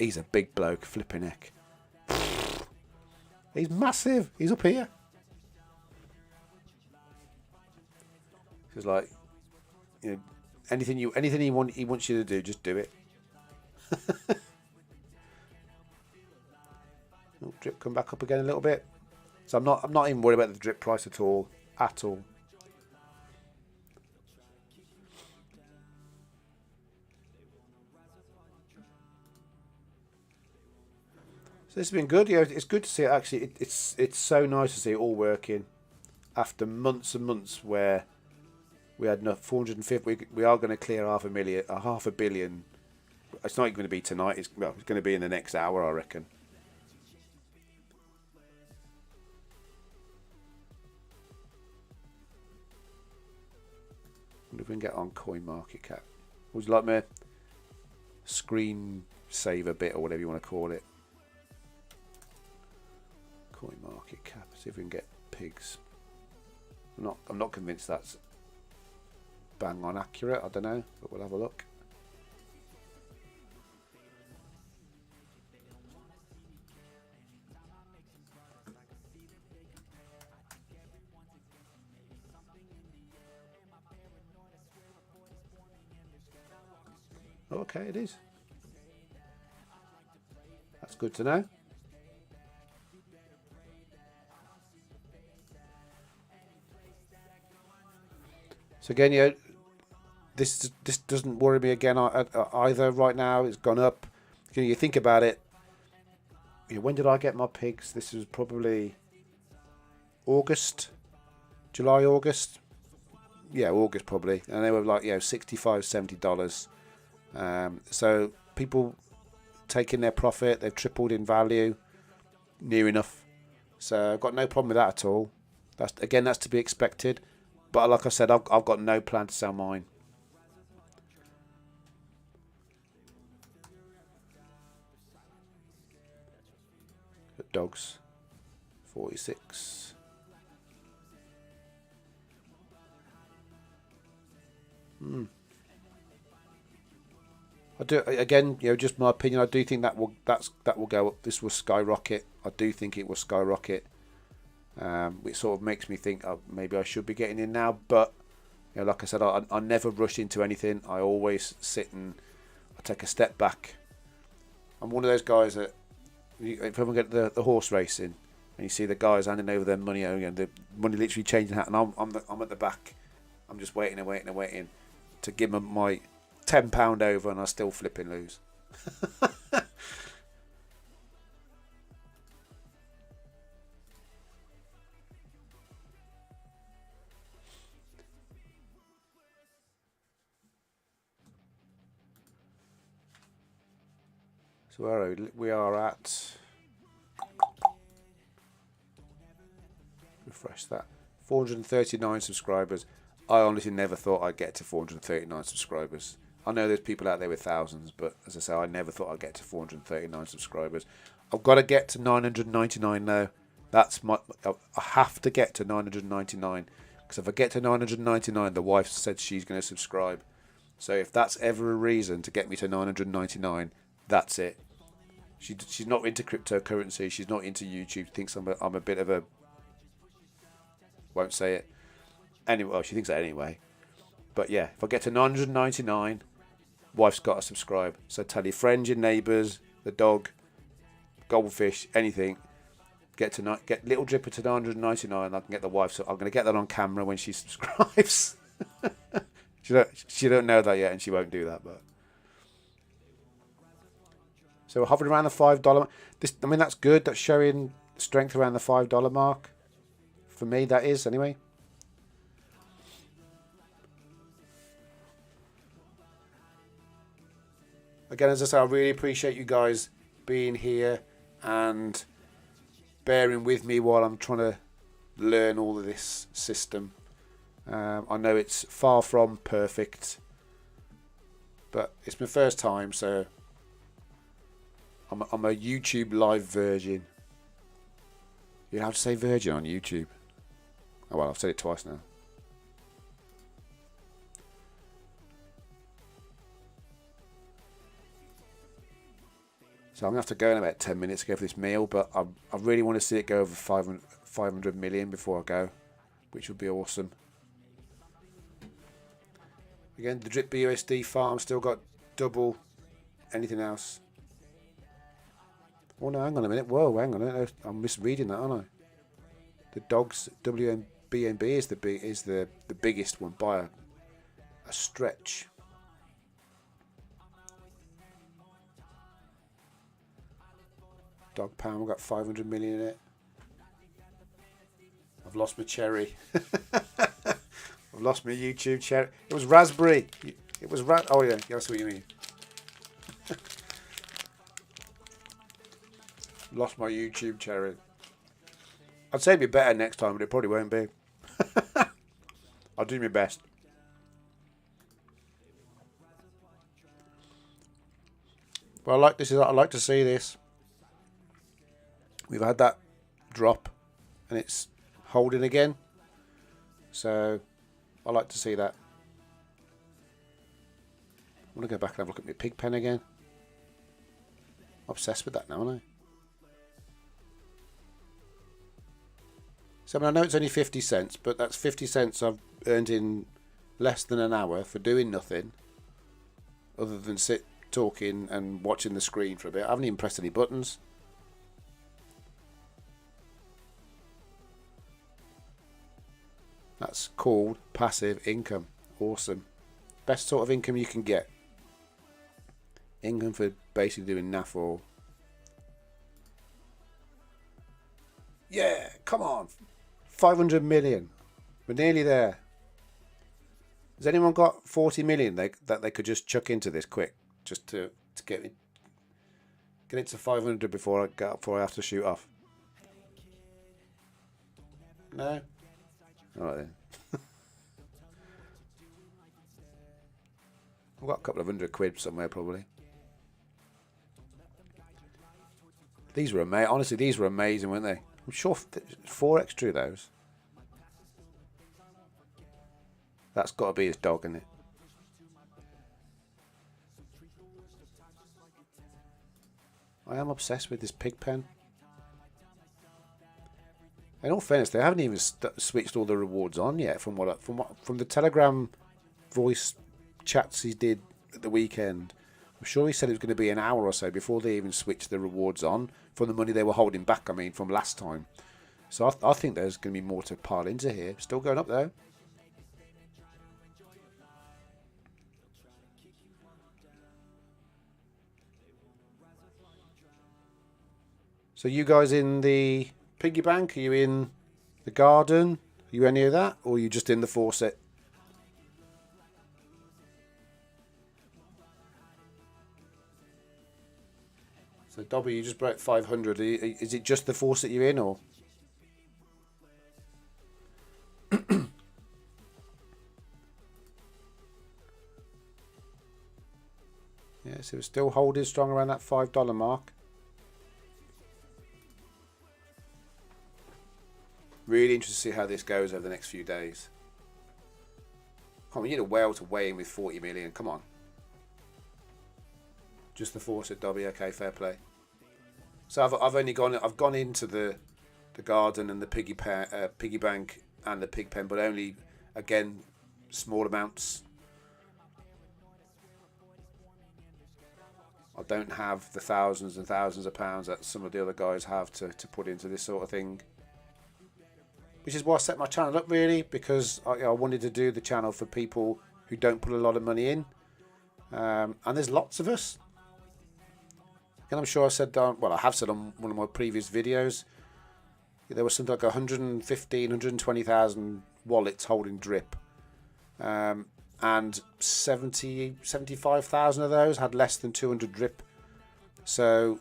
He's a big bloke, flipping heck. He's massive. He's up here. He's like, anything he wants you to do, just do it. Oh, drip come back up again a little bit. So I'm not even worried about the drip price at all. So this has been good. Yeah, it's good to see it actually. It's so nice to see it all working after months and months where we had enough 450. We are going to clear half a billion. It's not even going to be tonight. It's going to be in the next hour, I reckon. Wonder if we can get on Coin Market Cap. Would you like my screen saver bit or whatever you want to call it? Coin Market Cap. See if we can get pigs. I'm not convinced that's bang on accurate. I don't know, but we'll have a look. Okay, it is. That's good to know. So again, this doesn't worry me again either right now. It's gone up. You think about it. when did I get my pigs? This was probably August, July, August. Yeah, August probably. And they were like, $65, $70. So people taking their profit, they've tripled in value, near enough. So I've got no problem with that at all. That's to be expected. But like I said, I've got no plan to sell mine. Dogs, 46. I do, again, just my opinion. I do think that will go up. This will skyrocket. I do think it will skyrocket. It sort of makes me think maybe I should be getting in now. But like I said, I never rush into anything. I always sit and I take a step back. I'm one of those guys that if I get the horse racing and you see the guys handing over their money, the money literally changing hat, and I'm at the back. I'm just waiting to give them my £10 over, and I still flipping lose. So where we are at, refresh that, 439 subscribers. I honestly never thought I'd get to 439 subscribers. I know there's people out there with thousands, but as I say, I never thought I'd get to 439 subscribers. I've got to get to 999 now. I have to get to 999, because if I get to 999, the wife said she's going to subscribe. So if that's ever a reason to get me to 999, that's it. She's not into cryptocurrency. She's not into YouTube. She thinks I'm a bit of a... Won't say it. Anyway, well, she thinks that anyway. But yeah, if I get to 999, wife's got to subscribe. So tell your friends, your neighbours, the dog, goldfish, anything. Get Little Dripper to 999. I can get the wife. So I'm going to get that on camera when she subscribes. She don't know that yet, and she won't do that. But so we're hovering around the $5. That's good. That's showing strength around the $5 mark. For me, that is anyway. Again, as I say, I really appreciate you guys being here and bearing with me while I'm trying to learn all of this system. I know it's far from perfect, but it's my first time, so I'm a YouTube live virgin. You're allowed to say virgin on YouTube. Oh well, I've said it twice now. So I'm going to have to go in about 10 minutes to go for this meal, but I really want to see it go over 500 million before I go, which would be awesome. Again, the Drip BUSD farm still got double anything else. Oh no, hang on a minute. Whoa, hang on a minute. I'm misreading that, aren't I? The dogs WBNB is the biggest one by a stretch. Dog pound, we've got 500 million in it. I've lost my cherry. I've lost my YouTube cherry. It was raspberry. It was oh yeah, that's what you mean. Lost my YouTube cherry. I'd say it'd be better next time, but it probably won't be. I'll do my best. Well, I like to see this. We've had that drop and it's holding again, so I like to see that. I want to go back and have a look at my pig pen again. I'm obsessed with that now, aren't I? So I know it's only 50 cents, but that's 50 cents I've earned in less than an hour for doing nothing other than sit talking and watching the screen for a bit. I haven't even pressed any buttons. That's called passive income. Awesome. Best sort of income you can get. Income for basically doing naff or Yeah, come on. 500 million. We're nearly there. Has anyone got 40 million that they could just chuck into this quick? Just to get it to 500 before I have to shoot off. No? Alright then. I've got a couple of £100 somewhere probably. These were amazing. Honestly, these were amazing, weren't they? I'm sure Forex drew those. That's got to be his dog, isn't it? I am obsessed with this pig pen. In all fairness, they haven't even switched all the rewards on yet. From the Telegram voice chats he did at the weekend, I'm sure he said it was going to be an hour or so before they even switched the rewards on from the money they were holding back. I mean, from last time. So I think there's going to be more to pile into here. Still going up though. So you guys in the piggy bank? Are you in the garden? Are you any of that? Or are you just in the faucet? So Dobby, you just broke 500. Is it just the faucet you're in, or? Yeah, so we're still holding strong around that $5 mark. Really interested to see how this goes over the next few days. Come on, we need a whale to weigh in with 40 million. Come on. Just the faucet, Dobby. Okay, fair play. So I've gone into the garden and the piggy bank and the pig pen, but only again small amounts. I don't have the thousands and thousands of pounds that some of the other guys have to put into this sort of thing. Which is why I set my channel up, really, because I wanted to do the channel for people who don't put a lot of money in. And there's lots of us. And I'm sure I said, well, I have said on one of my previous videos, there was something like 115, 120,000 wallets holding drip. And 75,000 of those had less than 200 drip. So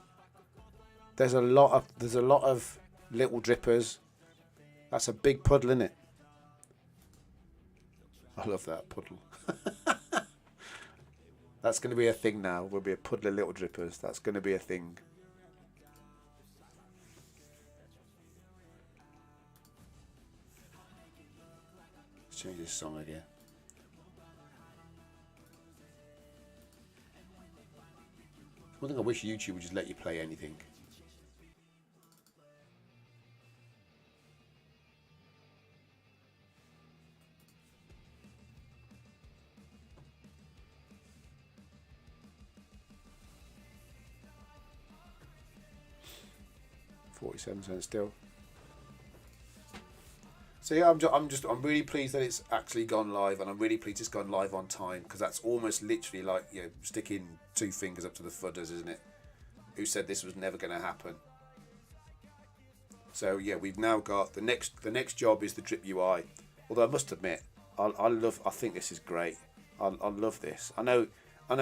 there's a lot of little drippers. That's a big puddle, isn't it? I love that puddle. That's going to be a thing now. We'll be a puddle of little drippers. That's going to be a thing. Let's change this song again. One thing I wish YouTube would just let you play anything. $0.47 still. So yeah, I'm really pleased that it's actually gone live, and I'm really pleased it's gone live on time, because that's almost literally like, you know, sticking two fingers up to the fudders, isn't it? Who said this was never going to happen? So yeah, we've now got the next job is the drip UI. Although I must admit, I think this is great. I love this. I know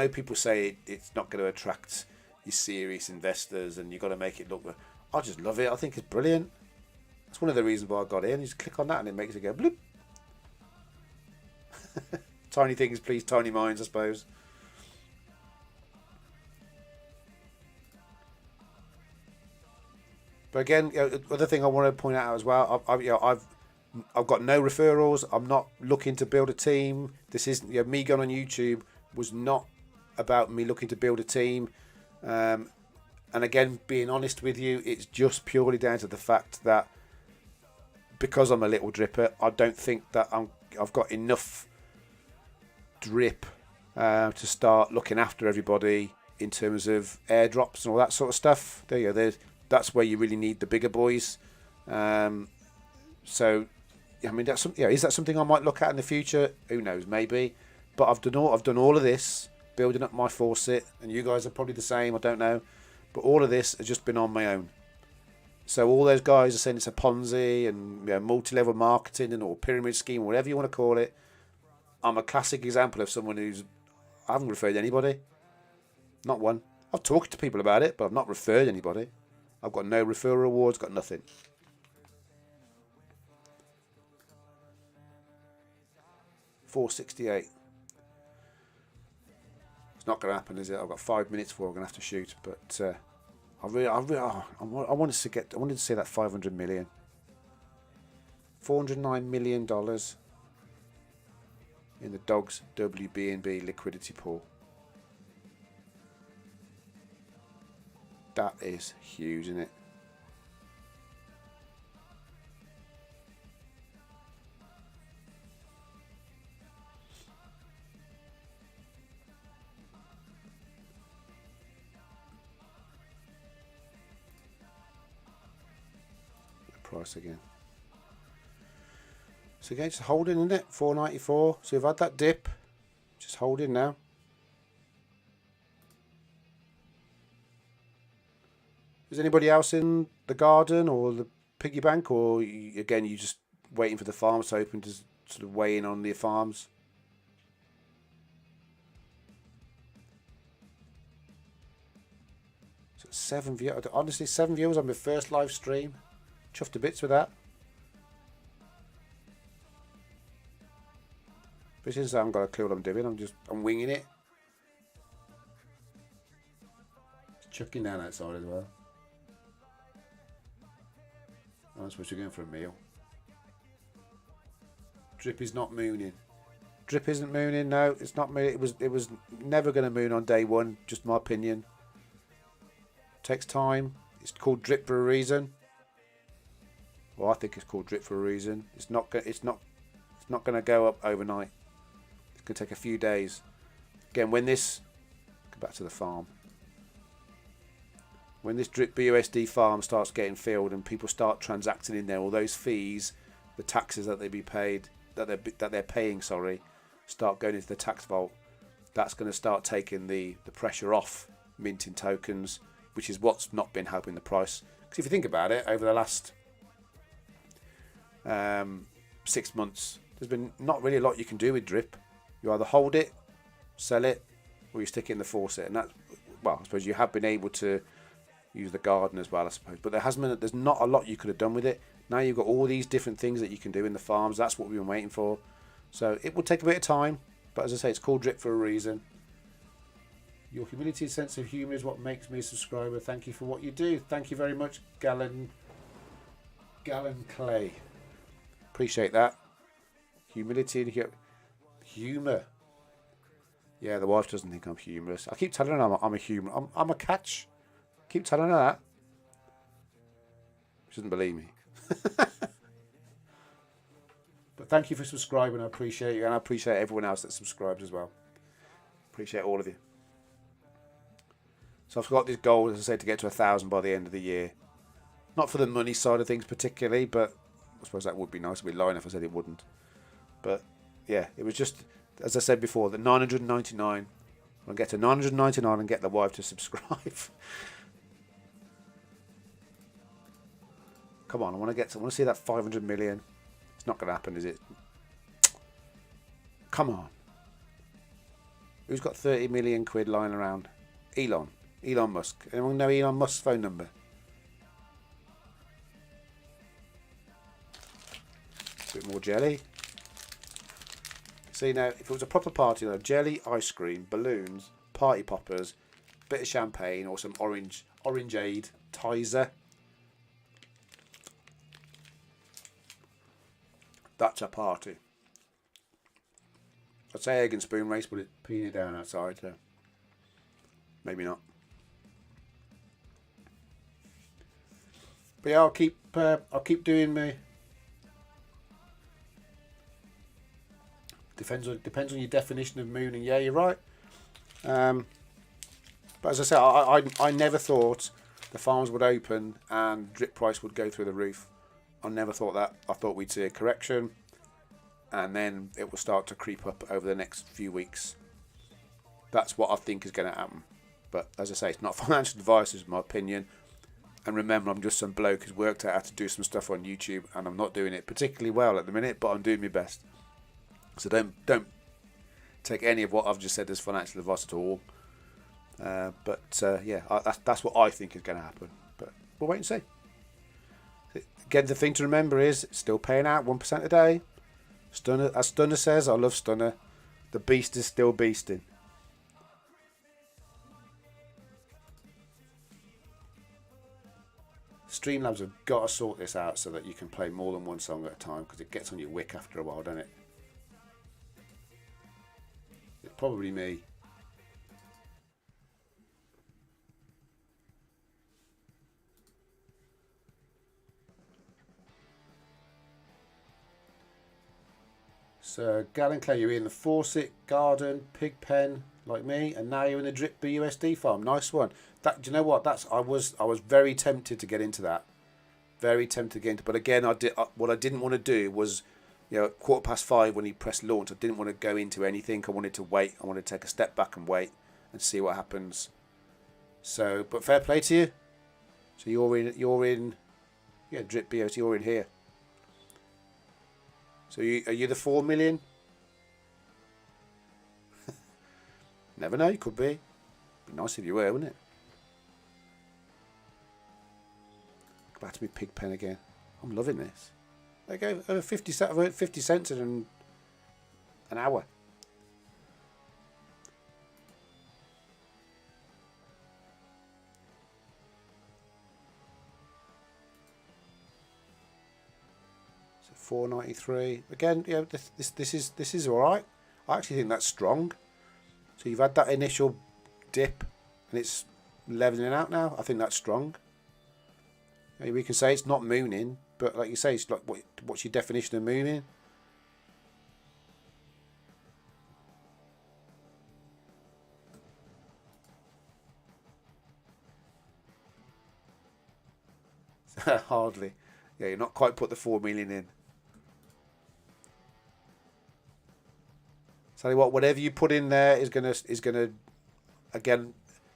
people say it's not going to attract your serious investors, and you've got to make it look. I just love it. I think it's brilliant. That's one of the reasons why I got in. You just click on that and it makes it go bloop. Tiny things, please, tiny minds, I suppose. But again, you know, other thing I want to point out as well, I've got no referrals. I'm not looking to build a team. This isn't, you know, me going on YouTube was not about me looking to build a team. And again, being honest with you, it's just purely down to the fact that because I'm a little dripper, I don't think that I've got enough drip to start looking after everybody in terms of airdrops and all that sort of stuff. There you go. That's where you really need the bigger boys. So, I mean, is that something I might look at in the future? Who knows? Maybe. But I've done all of this, building up my faucet, and you guys are probably the same. I don't know. But all of this has just been on my own. So all those guys are saying it's a Ponzi and multi-level marketing and or pyramid scheme, or whatever you want to call it. I'm a classic example of someone I haven't referred anybody. Not one. I've talked to people about it, but I've not referred anybody. I've got no referral awards, got nothing. $4.68. It's not going to happen, is it? I've got 5 minutes before I'm going to have to shoot, but I wanted to see that 500 million. $409 million in the Dogs WB&B liquidity pool. That is huge, isn't it? The price again. So again, just holding, isn't it? 494. So we've had that dip. Just holding now. Is anybody else in the garden or the piggy bank, or again you just waiting for the farms to open to sort of weigh in on the farms? So 7 viewers. Honestly, 7 viewers on my first live stream. Chuffed to bits with that. But since I haven't got a clue what I'm doing, I'm winging it. It's chucking down outside as well. I'm supposed to be going for a meal. Drip is not mooning. Drip isn't mooning. No, it's not mooning. It was never going to moon on day one. Just my opinion. Takes time. It's called drip for a reason. Well, I think it's called drip for a reason. It's not going to go up overnight. It's going to take a few days. Again, when this go back to the farm. When this drip BUSD farm starts getting filled and people start transacting in there, all those fees, the taxes that they're paying, start going into the tax vault. That's going to start taking the pressure off minting tokens, which is what's not been helping the price. Because if you think about it, over the last 6 months, there's been not really a lot you can do with drip. You either hold it, sell it, or you stick it in the faucet. And that, well, I suppose you have been able to use the garden as well, I suppose. But there's not a lot you could have done with it. Now you've got all these different things that you can do in the farms. That's what we've been waiting for. So it will take a bit of time. But as I say, it's called drip for a reason. Your humility and sense of humour is what makes me a subscriber. Thank you for what you do. Thank you very much, Gallon Clay. Appreciate that. Humility and humour. Yeah, the wife doesn't think I'm humorous. I keep telling her I'm a humour. I'm a catch. Keep telling her that. She doesn't believe me. But thank you for subscribing. I appreciate you, and I appreciate everyone else that subscribes as well. Appreciate all of you. So I've got this goal, as I said, to get to 1,000 by the end of the year. Not for the money side of things particularly, but I suppose that would be nice. I'd be lying if I said it wouldn't. But yeah, it was just, as I said before, the 999. I'll get to 999 and get the wife to subscribe. Come on, I want to see that 500 million. It's not going to happen, is it? Come on. Who's got 30 million quid lying around? Elon Musk. Anyone know Elon Musk's phone number? A bit more jelly. See, now, if it was a proper party, jelly, ice cream, balloons, party poppers, bit of champagne, or some orangeade, Tizer. That's a party. I'd say egg and spoon race, but it's peeing it down outside, so maybe not. But yeah, I'll keep doing my. Depends on your definition of mooning. Yeah, you're right. But as I said, I never thought the farms would open and drip price would go through the roof. I never thought that. I thought we'd see a correction, and then it will start to creep up over the next few weeks. That's what I think is going to happen. But as I say, it's not financial advice, it's my opinion. And remember, I'm just some bloke who's worked out how to do some stuff on YouTube, and I'm not doing it particularly well at the minute, but I'm doing my best. So don't take any of what I've just said as financial advice at all. That's what I think is going to happen. But we'll wait and see. Again, the thing to remember is it's still paying out 1% a day. Stunner, as Stunner says, I love Stunner. The beast is still beasting. Streamlabs have got to sort this out so that you can play more than one song at a time, because it gets on your wick after a while, doesn't it? It's probably me. So, Gallon Clay, you're in the Fawcett Garden Pig Pen like me, and now you're in the Drip BUSD farm. Nice one. That, do you know what? I was very tempted to get into that. Very tempted to get into, but again, what I didn't want to do was, 5:15 when he pressed launch, I didn't want to go into anything. I wanted to wait. I wanted to take a step back and wait and see what happens. So, but fair play to you. So you're in, Drip BUSD. You're in here. So are you the 4 million? Never know, you could be. Be nice if you were, wouldn't it? Go back to me pig pen again. I'm loving this. They go over 50 cents in an hour. $4.93 again. This is all right. I actually think that's strong. So you've had that initial dip and it's leveling out now. I think that's strong. We can say it's not mooning, but like you say, it's like what's your definition of mooning? Hardly. Yeah, you're not quite put the 4 million in. Tell you what, whatever you put in there is gonna again,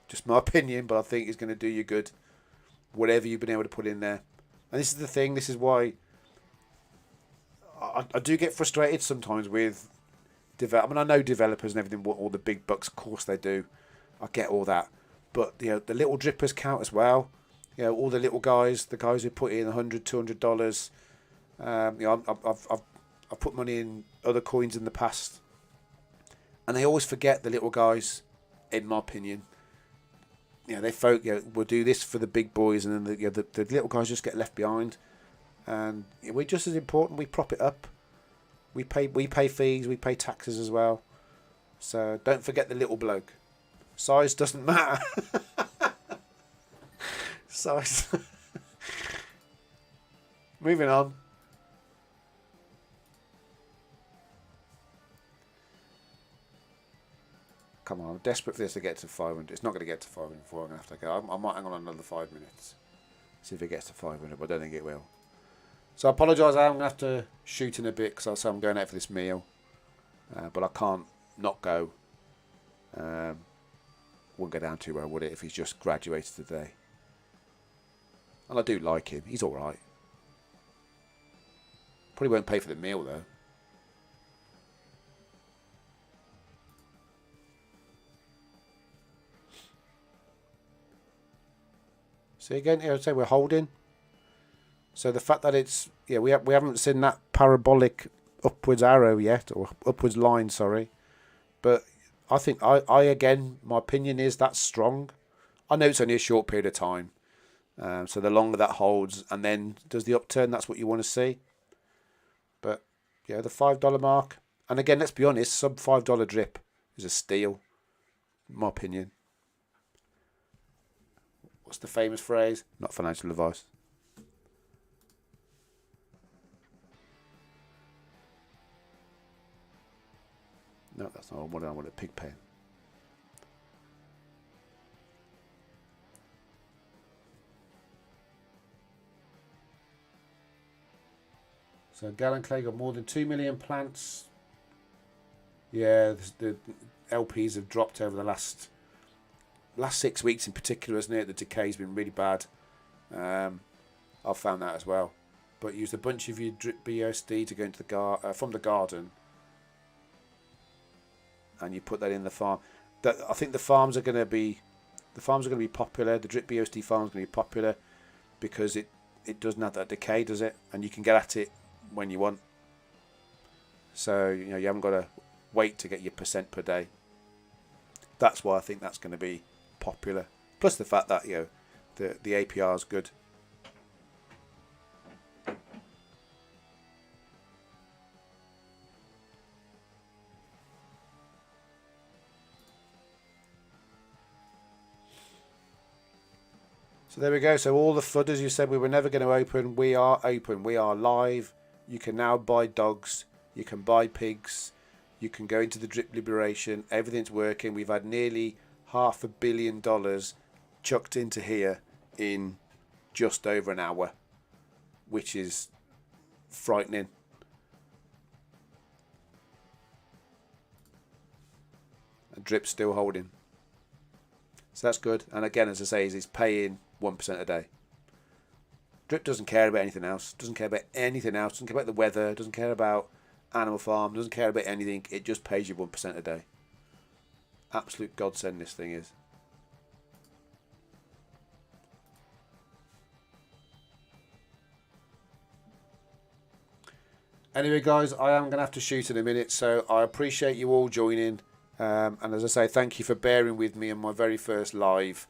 just my opinion, but I think is gonna do you good. Whatever you've been able to put in there, and this is the thing. This is why I do get frustrated sometimes with development. I know developers and everything want all the big bucks. Of course they do. I get all that, but the little drippers count as well. All the little guys, the guys who put in $100, $200. I've put money in other coins in the past. And they always forget the little guys, in my opinion. They we'll do this for the big boys, and then the little guys just get left behind. And we're just as important. We prop it up. We pay fees. We pay taxes as well. So don't forget the little bloke. Size doesn't matter. Size. Moving on. Come on, I'm desperate for this to get to 500. It's not going to get to 500 before I'm going to have to go. I might hang on another 5 minutes. See if it gets to 500, but I don't think it will. So I apologise, I'm going to have to shoot in a bit because I'm going out for this meal. But I can't not go. Wouldn't go down too well, would it, if he's just graduated today? And I do like him. He's alright. Probably won't pay for the meal, though. See again, I'd say we're holding. So the fact that it's we haven't seen that parabolic upwards arrow yet, or upwards line, sorry. But I think I again, my opinion is that's strong. I know it's only a short period of time. So the longer that holds and then does the upturn, that's what you want to see. But the $5 mark, and again, let's be honest, sub $5 drip is a steal, in my opinion. What's the famous phrase? Not financial advice. No, that's not what I want. A pig pen. So Gallon Clay got more than 2 million plants. Yeah, the LPs have dropped over the last 6 weeks in particular, isn't it? The decay's been really bad. I've found that as well. But use a bunch of your drip BSD to go into the from the garden, and you put that in the farm. I think the farms are going to be popular. The drip BSD farm is going to be popular because it doesn't have that decay, does it? And you can get at it when you want. So you haven't got to wait to get your percent per day. That's why I think that's going to be popular. Plus the fact that the APR is good. So there we go. So all the flooders you said we were never going to open, we are open. We are live. You can now buy dogs. You can buy pigs. You can go into the drip liberation. Everything's working. We've had nearly $500 million chucked into here in just over an hour, which is frightening. And drip's still holding. So that's good. And again, as I say, he's paying 1% a day. Drip doesn't care about anything else. Doesn't care about anything else. Doesn't care about the weather. Doesn't care about Animal Farm. Doesn't care about anything. It just pays you 1% a day. Absolute godsend this thing is. Anyway, guys, I am going to have to shoot in a minute, so I appreciate you all joining. And as I say, thank you for bearing with me on my very first live.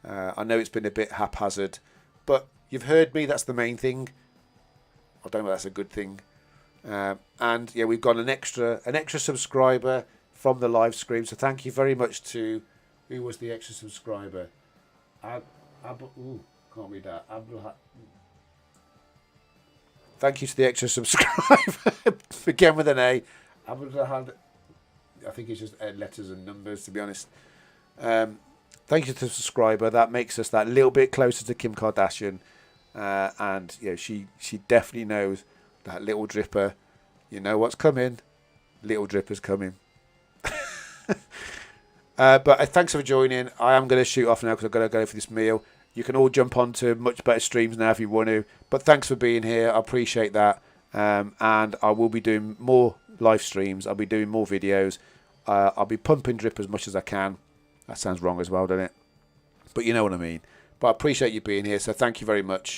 I know it's been a bit haphazard, but you've heard me. That's the main thing. I don't know if that's a good thing. And yeah, we've got an extra subscriber from the live stream. So thank you very much to who was the extra subscriber. Can't read that. Thank you to the extra subscriber. Begin with an A. I think it's just letters and numbers, to be honest. Thank you to the subscriber. That makes us that little bit closer to Kim Kardashian. And she definitely knows that little dripper. You know what's coming. Little dripper's coming. But thanks for joining. I am going to shoot off now because I've got to go for this meal. You can all jump on to much better streams now if you want to. But thanks for being here. I appreciate that. And I will be doing more live streams. I'll be doing more videos. I'll be pumping drip as much as I can. That sounds wrong as well, doesn't it? But you know what I mean. But I appreciate you being here. So thank you very much.